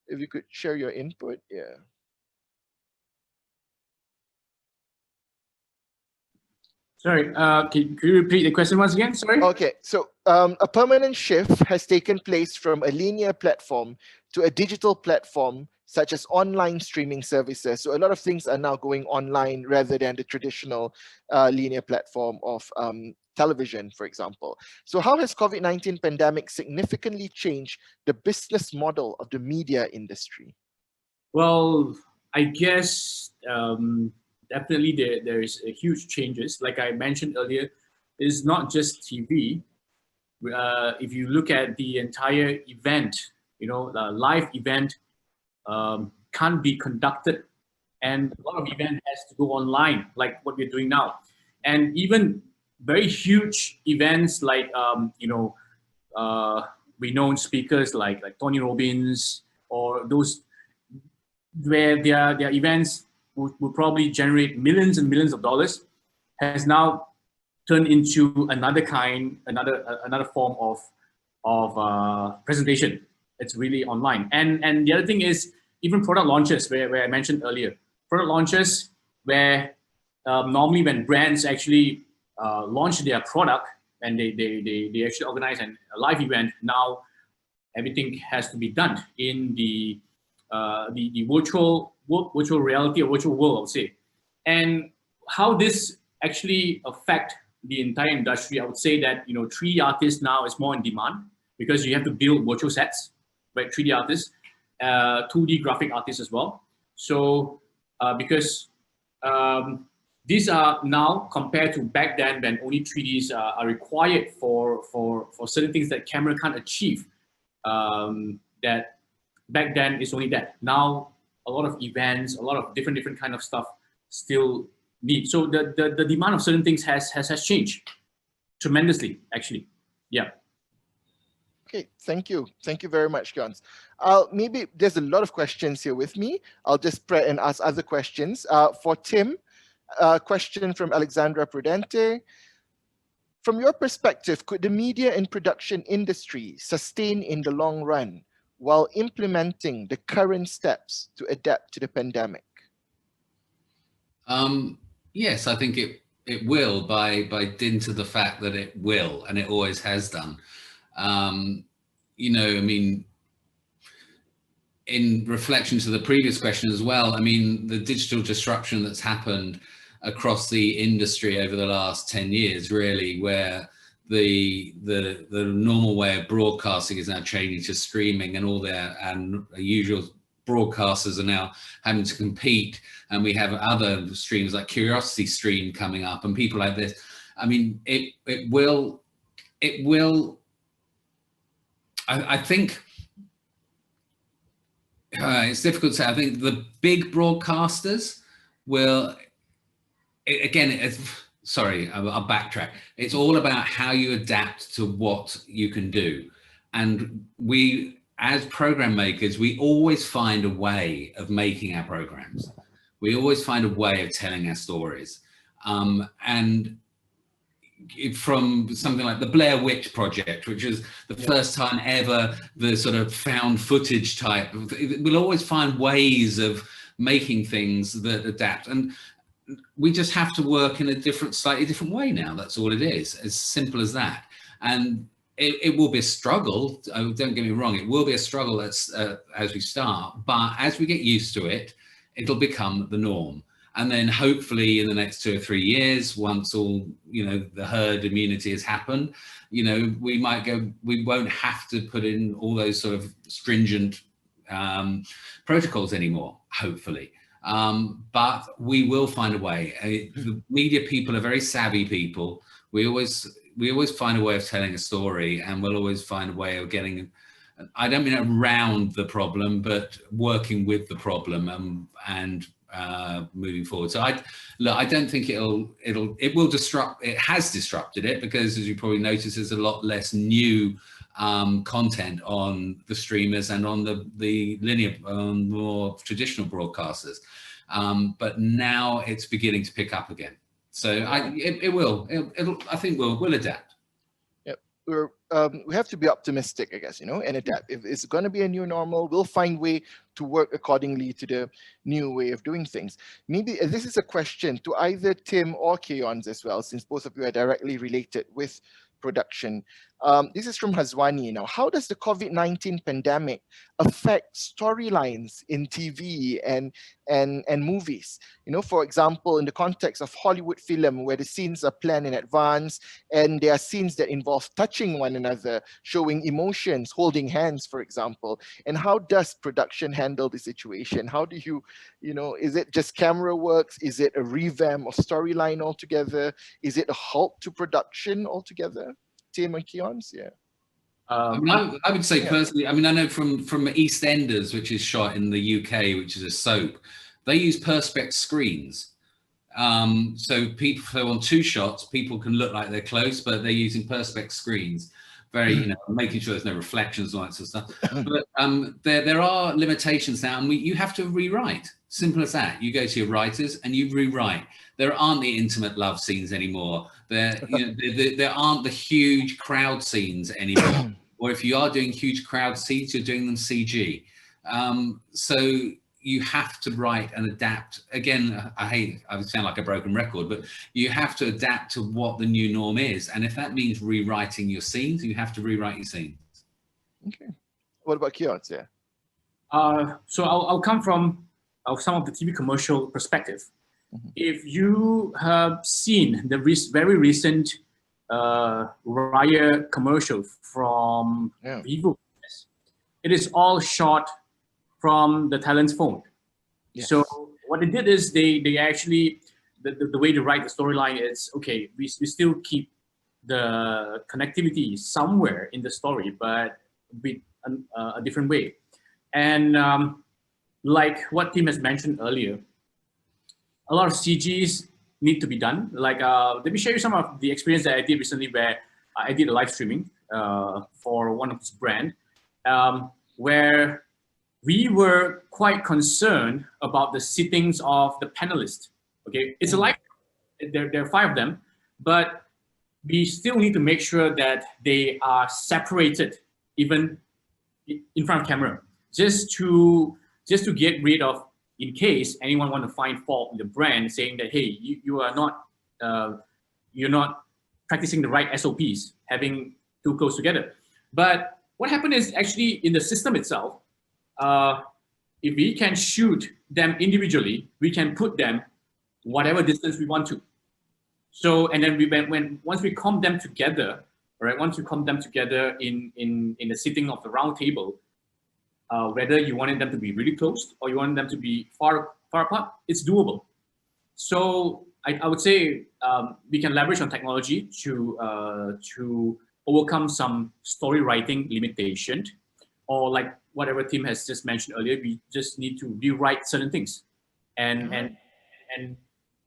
you could share your input. Yeah. Sorry, can you repeat the question once again? Sorry. Okay, so a permanent shift has taken place from a linear platform to a digital platform such as online streaming services. So a lot of things are now going online rather than the traditional linear platform of television, for example. So how has COVID-19 pandemic significantly changed the business model of the media industry? Well, I guess definitely there is a huge changes. Like I mentioned earlier, it's not just TV. If you look at the entire event, the live event can't be conducted, and a lot of event has to go online, like what we're doing now. And even very huge events like renowned speakers like Tony Robbins, or those where their events will probably generate millions and millions of dollars, has now turned into another form of presentation. It's really online. And the other thing is even product launches, where I mentioned earlier. Product launches where normally when brands actually launch their product and they actually organize a live event, now everything has to be done in the virtual reality or virtual world, I would say. And how this actually affect the entire industry, I would say that 3D artists now is more in demand because you have to build virtual sets, right? 3D artists, 2D graphic artists as well. So because these are now compared to back then when only 3Ds are required for certain things that camera can't achieve. That back then is only that. Now a lot of events, a lot of different kind of stuff still need. So the demand of certain things has changed tremendously, actually. Yeah. Okay, thank you. Thank you very much, Kionz. Maybe there's a lot of questions here with me. I'll just spread and ask other questions. For Tim, a question from Alexandra Prudente. From your perspective, could the media and production industry sustain in the long run while implementing the current steps to adapt to the pandemic? Yes, I think it will by dint of the fact that it will, and it always has done. You know, I mean, in reflection to the previous question as well, I mean, the digital disruption that's happened across the industry over the last 10 years, really, where the normal way of broadcasting is now changing to streaming, and all their usual broadcasters are now having to compete, and we have other streams like Curiosity Stream coming up and people like this. I mean, it will I think it's difficult to say. I think the big broadcasters will, again, sorry, I'll backtrack. It's all about how you adapt to what you can do. And we, as program makers, we always find a way of making our programs. We always find a way of telling our stories. And from something like the Blair Witch Project, which is the first time ever the sort of found footage type, we'll always find ways of making things that adapt. And we just have to work in a slightly different way now. That's all it is, as simple as that. And it will be a struggle. Don't get me wrong, it will be a struggle as we start, but as we get used to it, it'll become the norm. And then hopefully in the next 2 or 3 years, once all, you know, the herd immunity has happened, you know, we won't have to put in all those sort of stringent protocols anymore, hopefully. But we will find a way. The media people are very savvy people. We always find a way of telling a story, and we'll always find a way of getting, I don't mean around the problem, but working with the problem and moving forward. So I don't think it will disrupt. It has disrupted it, because as you probably noticed, there's a lot less new content on the streamers and on the linear, more traditional broadcasters. But now it's beginning to pick up again. So I think we'll adapt. Yep. We have to be optimistic, I guess, you know, and adapt. If it's going to be a new normal, we'll find way to work accordingly to the new way of doing things. Maybe this is a question to either Tim or Kionz as well, since both of you are directly related with production. This is from Hazwani now. How does the COVID-19 pandemic affect storylines in TV and movies? You know, for example, in the context of Hollywood film, where the scenes are planned in advance, and there are scenes that involve touching one another, showing emotions, holding hands, for example. And how does production handle the situation? How do you know, is it just camera works? Is it a revamp of storyline altogether? Is it a halt to production altogether? Tim and Kionz, yeah. I would say personally, I mean, I know from EastEnders, which is shot in the UK, which is a soap, they use perspex screens. So on 2 shots, people can look like they're close, but they're using perspex screens. Very, you know, making sure there's no reflections and all that sort of stuff. But there are limitations now, and you have to rewrite. Simple as that. You go to your writers and you rewrite. There aren't the intimate love scenes anymore. There aren't the huge crowd scenes anymore. Or if you are doing huge crowd scenes, you're doing them CG. So you have to write and adapt. Again, I would sound like a broken record, but you have to adapt to what the new norm is. And if that means rewriting your scenes, you have to rewrite your scenes. Okay. What about Kionz? Yeah. So I'll come from some of the TV commercial perspective. Mm-hmm. If you have seen the very recent Raya commercial from Vivo, it is all shot from the talent's phone. Yes. So what they did is they actually, the way to write the storyline is, okay, we still keep the connectivity somewhere in the story, but with a different way. And like what Tim has mentioned earlier, a lot of CGs need to be done. Like, let me share you some of the experience that I did recently, where I did a live streaming for one of this brand, where we were quite concerned about the sittings of the panelists. Okay, it's a live, there are 5 of them, but we still need to make sure that they are separated, even in front of camera, just to get rid of in case anyone want to find fault with the brand, saying that, hey, you are not, you're not practicing the right SOPs, having too close together. But what happened is actually in the system itself, if we can shoot them individually, we can put them whatever distance we want to. So, and then once we come them together, right? Once you come them together in the sitting of the round table, whether you wanted them to be really close or you want them to be far apart, it's doable. So I would say we can leverage on technology to overcome some story writing limitation, or like whatever Tim has just mentioned earlier, we just need to rewrite certain things and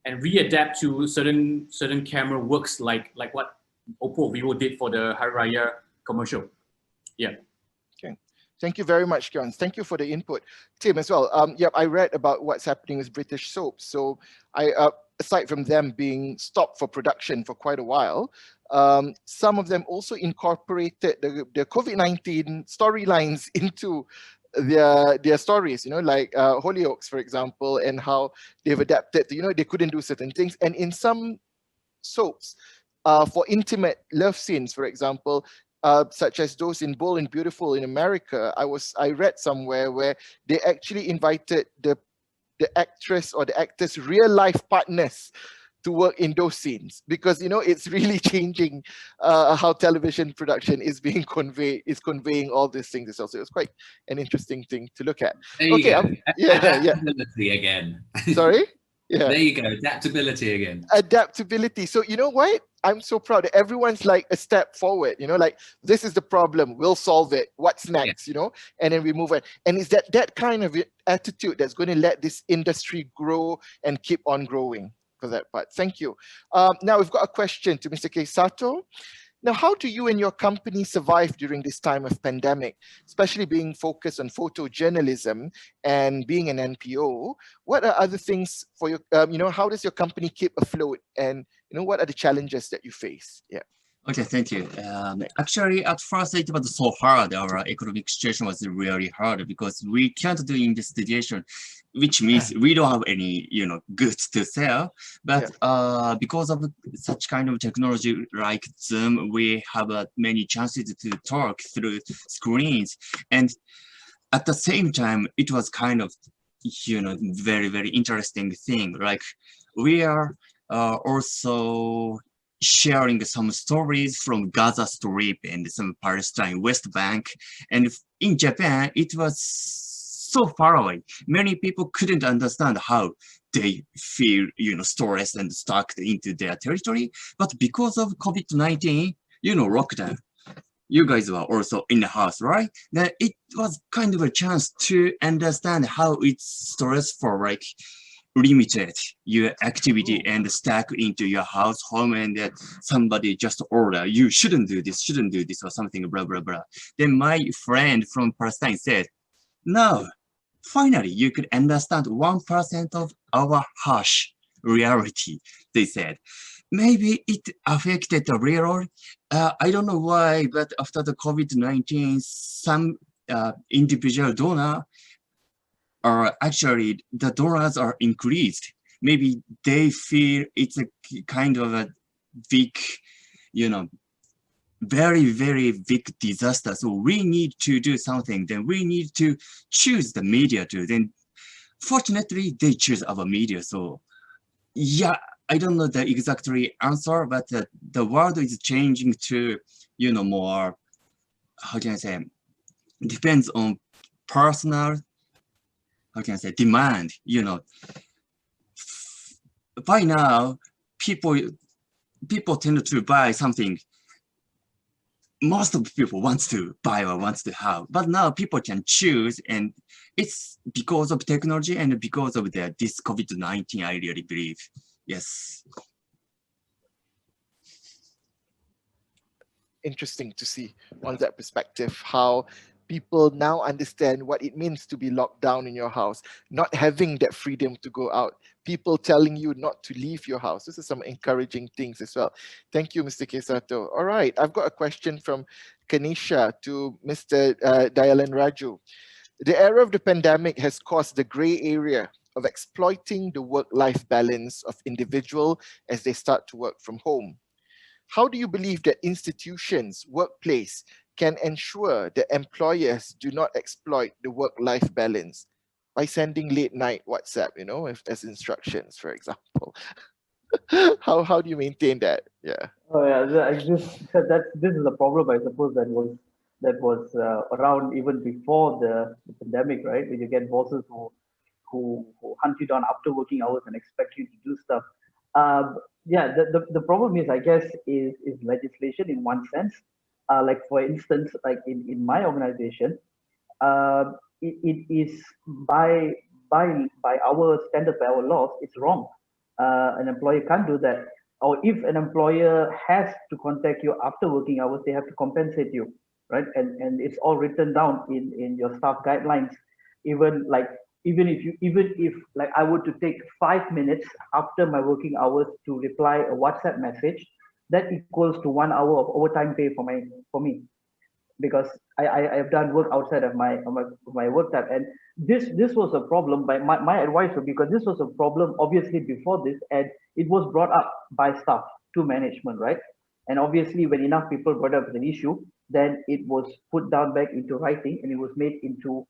readapt to certain camera works like what Oppo, Vivo did for the Hari Raya commercial. Yeah. Okay. Thank you very much, Kionz. Thank you for the input. Tim as well. Yep, I read about what's happening with British soaps. So aside from them being stopped for production for quite a while, some of them also incorporated the COVID-19 storylines into their stories, like Hollyoaks, for example, and how they've adapted to, they couldn't do certain things. And in some soaps, for intimate love scenes, for example, such as those in Bold and Beautiful in America, I read somewhere where they actually invited the actress or the actor's real life partners to work in those scenes, because it's really changing how television production is conveying all these things as well. So it was quite an interesting thing to look at. Okay, Adaptability again. Sorry? Yeah. There you go, adaptability again. Adaptability. So you know what? I'm so proud that everyone's like a step forward, like this is the problem, we'll solve it. What's next, and then we move on. And it's that kind of attitude that's going to let this industry grow and keep on growing for that part. Thank you. Now we've got a question to Mr. K. Sato. Now, how do you and your company survive during this time of pandemic, especially being focused on photojournalism and being an NPO? What are other things for your, how does your company keep afloat, and what are the challenges that you face? Yeah. Okay, thank you. Actually, at first it was so hard. Our economic situation was really hard because we can't do investigation, which means we don't have any, goods to sell. But because of such kind of technology like Zoom, we have many chances to talk through screens. And at the same time, it was kind of, very, very interesting thing. Like we are also sharing some stories from Gaza Strip and some Palestine West Bank. And in Japan, it was so far away. Many people couldn't understand how they feel, stressed and stuck into their territory. But because of COVID-19, lockdown, you guys were also in the house, right? Then it was kind of a chance to understand how it's stressful, like limited your activity and stuck into your house, home, and that somebody just order, you shouldn't do this, or something, blah, blah, blah. Then my friend from Palestine said, no, finally, you could understand 1% of our harsh reality, they said. Maybe it affected the railroad. I don't know why, but after the COVID-19, some individual donor actually the donors are increased. Maybe they feel it's a kind of a big, very, very big disaster. So we need to do something. Then we need to choose the media too. Then fortunately, they choose our media. So yeah, I don't know the exact answer, but the world is changing to, more, how can I say, depends on personal, how can I say, demand, By now, people tend to buy something most of the people wants to buy or wants to have. But now people can choose, and it's because of technology and because of this COVID-19, I really believe. Yes. Interesting to see on that perspective, how people now understand what it means to be locked down in your house, not having that freedom to go out, people telling you not to leave your house. This is some encouraging things as well. Thank you, Mr. Sato. All right, I've got a question from Kanisha to Mr. Dayalan Rajoo. The era of the pandemic has caused the gray area of exploiting the work-life balance of individual as they start to work from home. How do you believe that institutions, workplace, can ensure that employers do not exploit the work-life balance by sending late night WhatsApp, as instructions, for example? How do you maintain that? Yeah. Oh yeah, this is a problem, I suppose, that was around even before the pandemic, right? When you get bosses who hunt you down after working hours and expect you to do stuff. Yeah, the problem is, I guess, is legislation in one sense. Like for instance, like in my organization, it is by our standard, by our laws, it's wrong. An employer can't do that. Or if an employer has to contact you after working hours, they have to compensate you, right? And it's all written down in your staff guidelines. Even like even if like I were to take 5 minutes after my working hours to reply a WhatsApp message, that equals to 1 hour of overtime pay for me, because I have done work outside of my work time. And this was a problem. By my advice would be, because this was a problem obviously before this, and it was brought up by staff to management, right? And obviously when enough people brought up an issue, then it was put down back into writing, and it was made into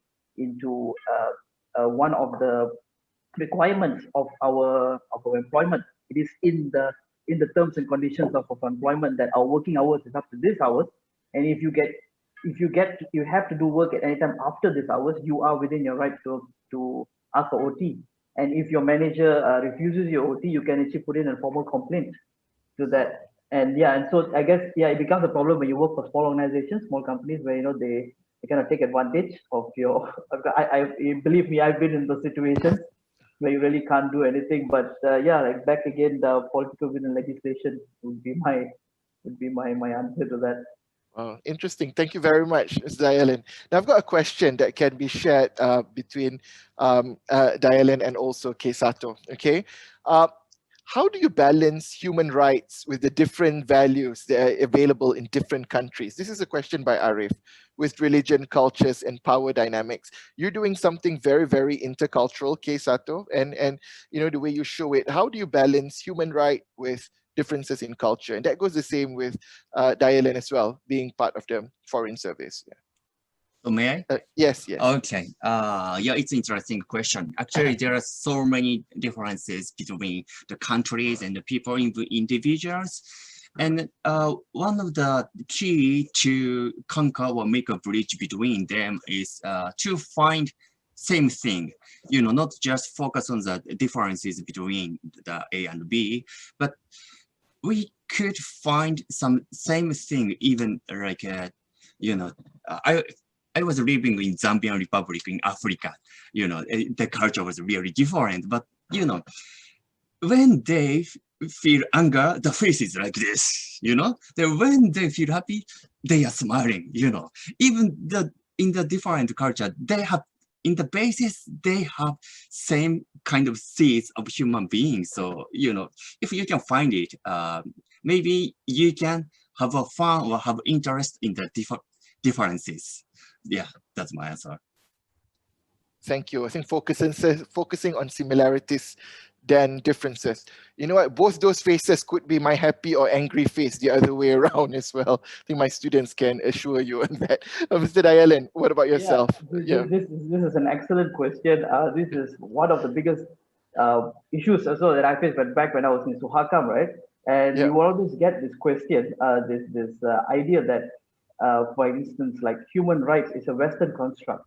one of the requirements of our employment. It is in the terms and conditions of employment that our working hours is up to this hours. And if you have to do work at any time after this hours, you are within your right to ask for OT. And if your manager refuses your OT, you can actually put in a formal complaint to that. And yeah, and so I guess, yeah, it becomes a problem when you work for small organizations, small companies, where they kind of take advantage of your. I believe me, I've been in those situations where you really can't do anything. But yeah, like back again, the political will and legislation would be my answer to that. Interesting. Thank you very much, Ms. Dayalan. Now, I've got a question that can be shared between Dayalan and also Sato. Okay. How do you balance human rights with the different values that are available in different countries? This is a question by Arif, with religion, cultures, and power dynamics. You're doing something very, very intercultural, Sato, and the way you show it. How do you balance human right with differences in culture? And that goes the same with Dayalan as well, being part of the foreign service. Yeah. So may I? Yes, yes. Okay. Yeah, it's an interesting question. Actually, there are so many differences between the countries and the people, individuals. And one of the key to conquer or make a bridge between them is to find same thing, not just focus on the differences between the A and B, but we could find some same thing, even like, I was living in Zambian Republic in Africa. The culture was really different. But when they feel anger, the face is like this. Then when they feel happy, they are smiling. Even in the different culture, they have in the basis they have same kind of seeds of human beings. So if you can find it, maybe you can have a fun or have interest in the differences. Yeah, that's my answer. Thank you. I think focusing on similarities than differences. You know what? Both those faces could be my happy or angry face the other way around as well. I think my students can assure you on that. Mr. Dayalan, what about yourself? This is an excellent question. This is one of the biggest issues also that I faced back when I was in Suhakam, right? And you always get this question, this idea that, for instance, like human rights is a Western construct,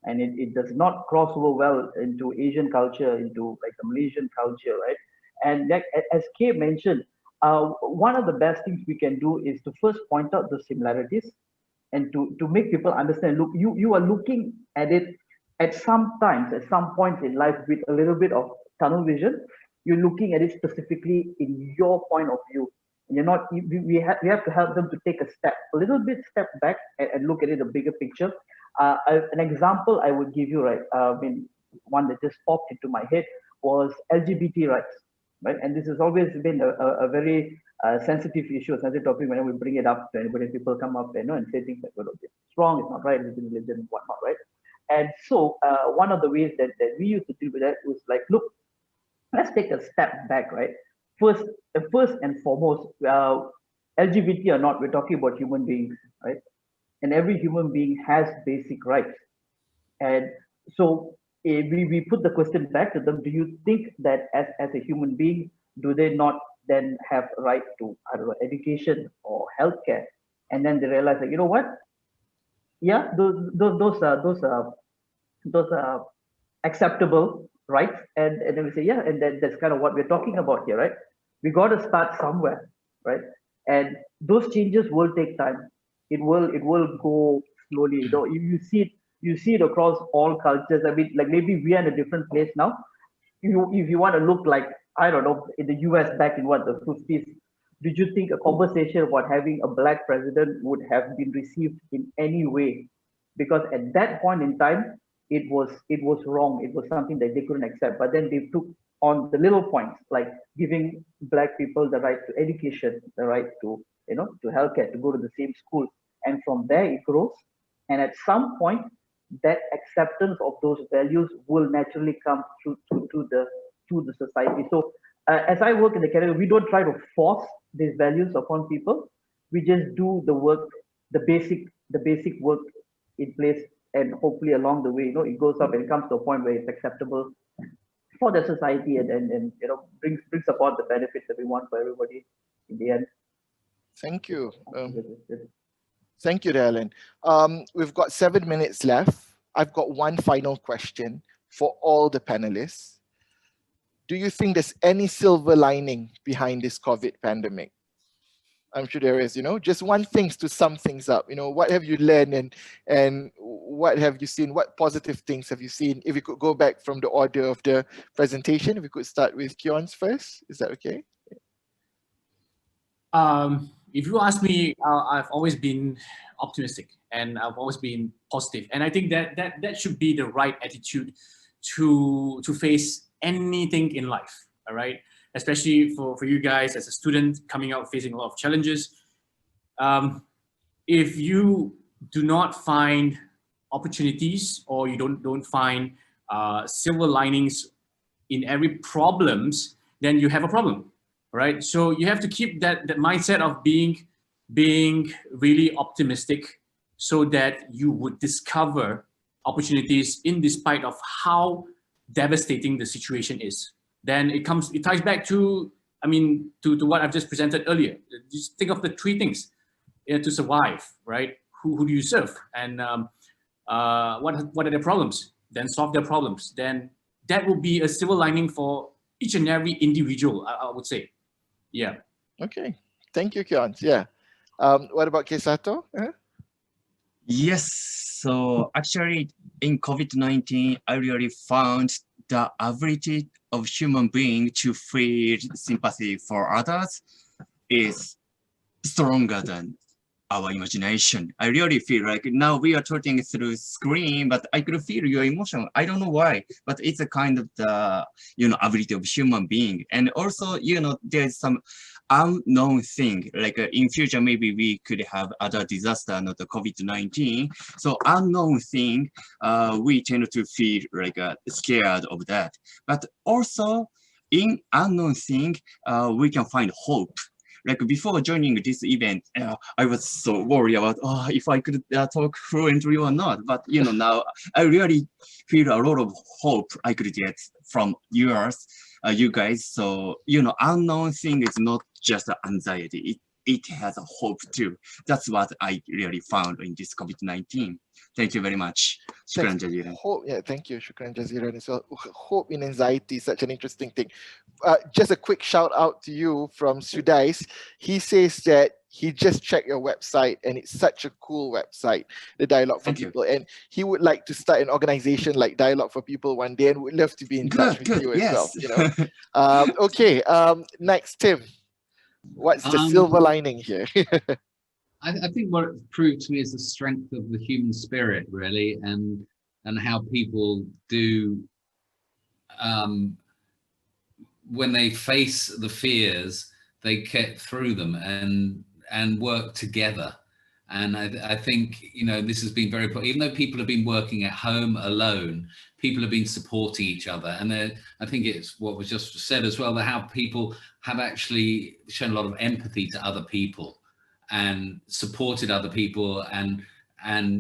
and it does not cross over well into Asian culture, into like the Malaysian culture, right? And like, as Kay mentioned, one of the best things we can do is to first point out the similarities, and to make people understand, look, you are looking at it at some points in life with a little bit of tunnel vision. You're looking at it specifically in your point of view. You're not. We have to help them to take a little bit step back and look at it a bigger picture. An example I would give you, right? One that just popped into my head was LGBT rights, right? And this has always been a very sensitive issue, a sensitive topic whenever we bring it up to anybody. People come up and say things like, well, okay, it's wrong, it's not right, it's religion and whatnot, right? And so one of the ways that we used to deal with that was like, look, let's take a step back, right? First and foremost, LGBT or not, we're talking about human beings, right? And every human being has basic rights. And so we put the question back to them, do you think that as a human being, do they not then have a right to, I don't know, education or healthcare? And then they realize that, you know what? Yeah, those are acceptable rights. And then we say, yeah, and that's kind of what we're talking about here, right? We got to start somewhere, right? And those changes will take time. It will go slowly. You know, you see it across all cultures. I mean, like maybe we are in a different place now. If you want to look like, I don't know, in the US back in what, the 50s, did you think a conversation about having a black president would have been received in any way? Because at that point in time, it was wrong. It was something that they couldn't accept. But then they took on the little points, like giving black people the right to education, the right to, you know, to healthcare, to go to the same school. And from there it grows. And at some point, that acceptance of those values will naturally come to the society. So as I work in the category, we don't try to force these values upon people. We just do the work, the basic work in place, and hopefully along the way, you know, it goes up and it comes to a point where it's acceptable for the society, and you know, brings about the benefits that we want for everybody in the end. Thank you. Thank you, Dayalan. We've got 7 minutes left. I've got one final question for all the panelists. Do you think there's any silver lining behind this COVID pandemic? I'm sure there is, you know, just one thing to sum things up. You know, what have you learned, and what have you seen? What positive things have you seen? If we could go back from the order of the presentation, if we could start with Kionz first, is that okay? If you ask me, I've always been optimistic and I've always been positive, and I think that should be the right attitude to face anything in life. All right, especially for you guys as a student coming out facing a lot of challenges. If you do not find opportunities, or you don't find silver linings in every problems, then you have a problem. Right, so you have to keep that mindset of being really optimistic, so that you would discover opportunities in despite of how devastating the situation is. Then it ties back to, I mean, to what I've just presented earlier. Just think of the three things to survive, right? Who do you serve, and what are their problems? Then solve their problems. Then that will be a silver lining for each and every individual, I would say. Yeah. Okay. Thank you, Kionz. Yeah. What about Sato? Yes. So actually, in COVID-19, I really found the ability of human being to feel sympathy for others is stronger than our imagination. I really feel like now we are talking through screen, but I could feel your emotion. I don't know why, but it's a kind of the, you know, ability of human being. And also, you know, there's some unknown thing, like in future, maybe we could have other disaster, not the COVID-19. So unknown thing, we tend to feel like scared of that. But also in unknown thing, we can find hope. Like before joining this event, I was so worried about if I could talk fluently or not. But you know, now I really feel a lot of hope I could get from you guys. So you know, unknown thing is not just anxiety. It has a hope too. That's what I really found in this COVID-19. Thank you very much. Shukran jazilan. Hope, yeah, thank you. Shukran jazilan as well. Hope in anxiety is such an interesting thing. Just a quick shout out to you from Sudais. He says that he just checked your website and it's such a cool website, the Dialogue for People. And he would like to start an organization like Dialogue for People one day, and would love to be in touch with you as well. You know? Okay, next, Tim. What's the silver lining here? I think what it proved to me is the strength of the human spirit, really, and how people do when they face the fears, they get through them and work together. And I think, you know, this has been very, even though people have been working at home alone, people have been supporting each other. And I think it's what was just said as well, that how people have actually shown a lot of empathy to other people and supported other people and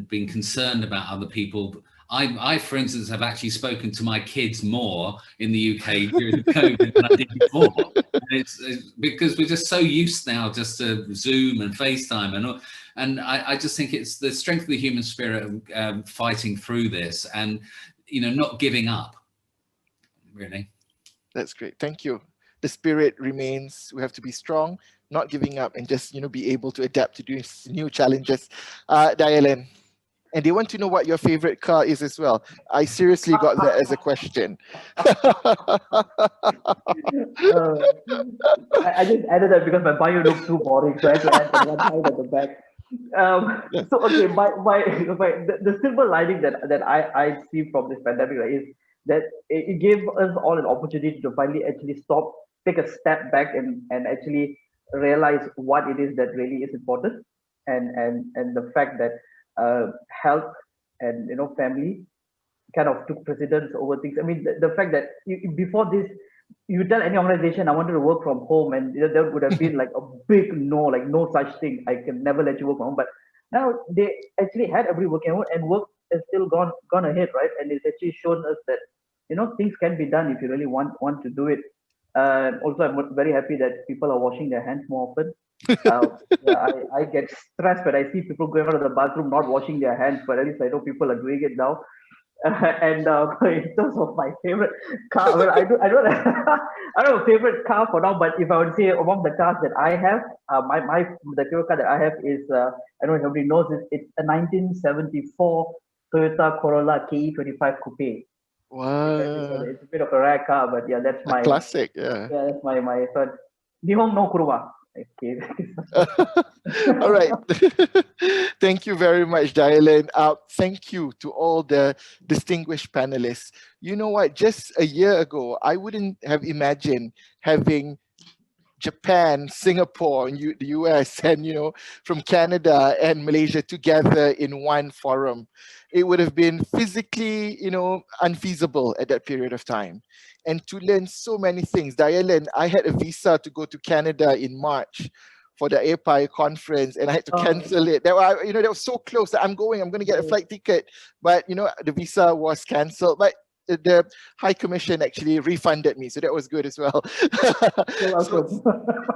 been concerned about other people. I, for instance, have actually spoken to my kids more in the UK during COVID than I did before. And it's because we're just so used now just to Zoom and FaceTime and I just think it's the strength of the human spirit of fighting through this and, you know, not giving up, really. That's great. Thank you. The spirit remains. We have to be strong, not giving up, and just, you know, be able to adapt to these new challenges. Dayalan. And they want to know what your favorite car is as well. I seriously got that as a question. I just added that because my bio looked too boring, so I had to add the one line at the back. So okay, the silver lining that I see from this pandemic, right, is that it gave us all an opportunity to finally actually stop, take a step back, and actually realize what it is that really is important, and the fact that health and, you know, family kind of took precedence over things. I mean, the fact that before this, you tell any organization I wanted to work from home, and there would have been like a big no, like no such thing. I can never let you work from home. But now they actually had everybody working home, and work has still gone ahead, right? And it's actually shown us that, you know, things can be done if you really want to do it. Also, I'm very happy that people are washing their hands more often. Yeah, I get stressed when I see people going out of the bathroom not washing their hands, but at least I know people are doing it now. And in terms of my favorite car, well, I don't I don't have a favorite car for now. But if I would say among the cars that I have, the favorite car that I have is I don't know if everybody knows this. It's a 1974 Toyota Corolla KE25 Coupe. Wow. It's a bit of a rare car, but yeah, that's my classic. Yeah. Yeah, that's my third. Nihon no kuruma. Okay. All right. Thank you very much, Dayalan. Thank you to all the distinguished panelists. You know what? Just a year ago, I wouldn't have imagined having Japan, Singapore, and the US, and, you know, from Canada and Malaysia together in one forum. It would have been physically, you know, unfeasible at that period of time. And to learn so many things. Dayalan, I had a visa to go to Canada in March for the API conference, and I had to cancel it. That was, you know, that was so close that I'm going to get a flight ticket, but, you know, the visa was canceled. But the High Commission actually refunded me, so that was good as well.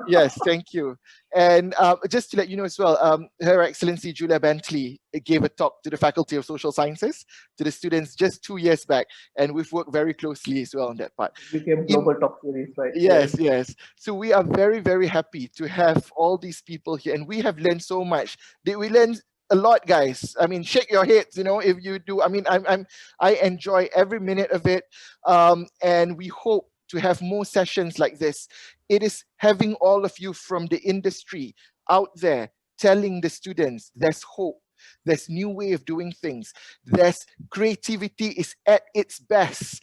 Yes, thank you. And just to let you know as well, Her Excellency Julia Bentley gave a talk to the Faculty of Social Sciences, to the students just 2 years back, and we've worked very closely as well on that part. Became global talk series, right? Yes, yes. So we are very, very happy to have all these people here, and we have learned so much. Did we learn a lot, guys? I mean, shake your heads, you know, if you do. I mean, I enjoy every minute of it, and we hope to have more sessions like this. It is having all of you from the industry out there telling the students there's hope, there's new way of doing things, there's creativity is at its best.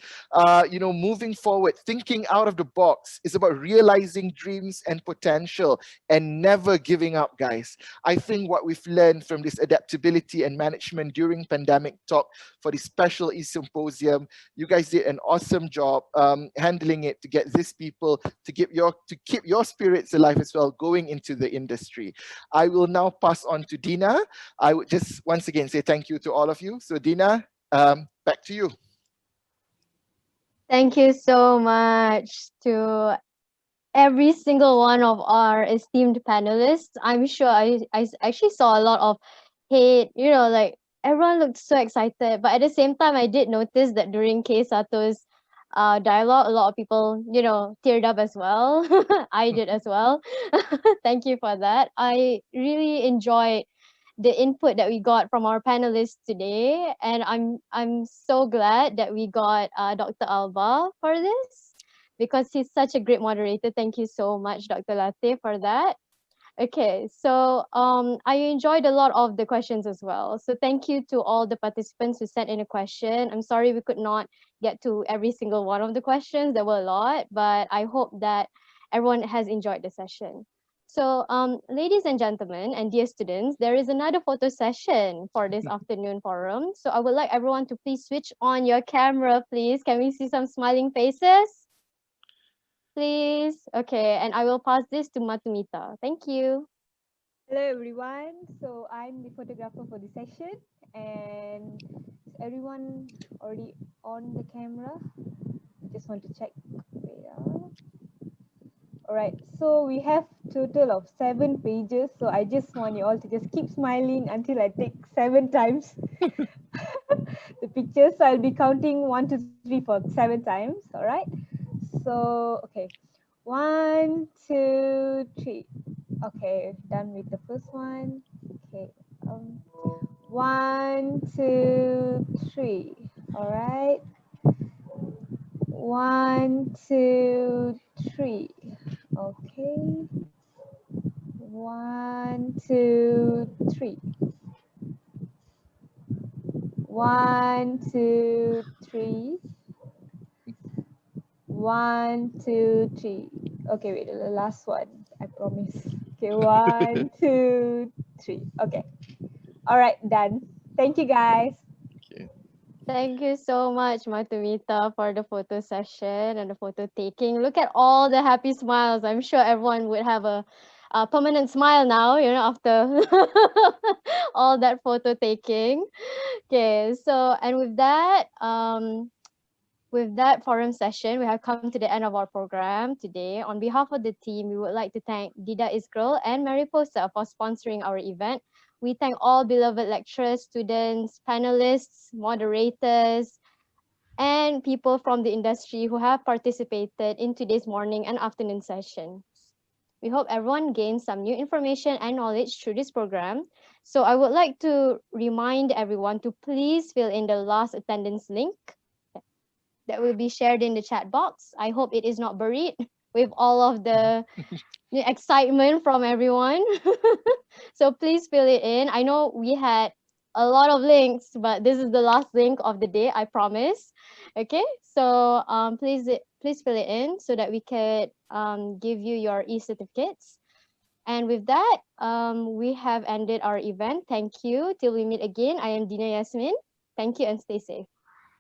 You know, moving forward, thinking out of the box is about realizing dreams and potential and never giving up, guys. I think what we've learned from this adaptability and management during pandemic talk for the special E-Symposium, you guys did an awesome job handling it to get these people to keep your spirits alive as well going into the industry. I will now pass on to Dina. I would just once again say thank you to all of you. So Dina, back to you. Thank you so much to every single one of our esteemed panelists. I'm sure I actually saw a lot of hate, you know, like everyone looked so excited. But at the same time, I did notice that during Sato's dialogue, a lot of people, you know, teared up as well. I did as well. Thank you for that. I really enjoyed the input that we got from our panelists today, and I'm so glad that we got Dr. Alba for this, because he's such a great moderator. Thank you so much, Dr. Latif, for that. Okay, so I enjoyed a lot of the questions as well. So thank you to all the participants who sent in a question. I'm sorry we could not get to every single one of the questions. There were a lot, but I hope that everyone has enjoyed the session. So, ladies and gentlemen, and dear students, there is another photo session for this afternoon forum. So I would like everyone to please switch on your camera, please. Can we see some smiling faces? Please. Okay, and I will pass this to Matumita. Thank you. Hello everyone. So I'm the photographer for this session, and is everyone already on the camera? Just want to check. Wait, all right, so we have total of 7 pages. So I just want you all to just keep smiling until I take 7 times the pictures. So I'll be counting 1, 2, 3 for 7 times. All right. So okay, 1, 2, 3. Okay, done with the first one. Okay. 1, 2, 3. All right. 1, 2, 3. Okay. 1, 2, 3. 1, 2, 3. 1, 2, 3. Okay, wait, the last one. I promise. Okay, 1, 2, 3. Okay. All right, done. Thank you, guys. Thank you so much, Matumita, for the photo session and the photo taking. Look at all the happy smiles. I'm sure everyone would have a permanent smile now, after all that photo taking. Okay, so and with that forum session, we have come to the end of our program today. On behalf of the team, we would like to thank Dida Isgril and Mariposa for sponsoring our event. We thank all beloved lecturers, students, panelists, moderators, and people from the industry who have participated in today's morning and afternoon sessions. We hope everyone gains some new information and knowledge through this program. So I would like to remind everyone to please fill in the last attendance link that will be shared in the chat box. I hope it is not buried with all of the excitement from everyone. So please fill it in. I know we had a lot of links, but this is the last link of the day, I promise. Okay, so please fill it in so that we could give you your e-certificates. And with that, we have ended our event. Thank you. Till we meet again, I am Dina Yasmin. Thank you and stay safe.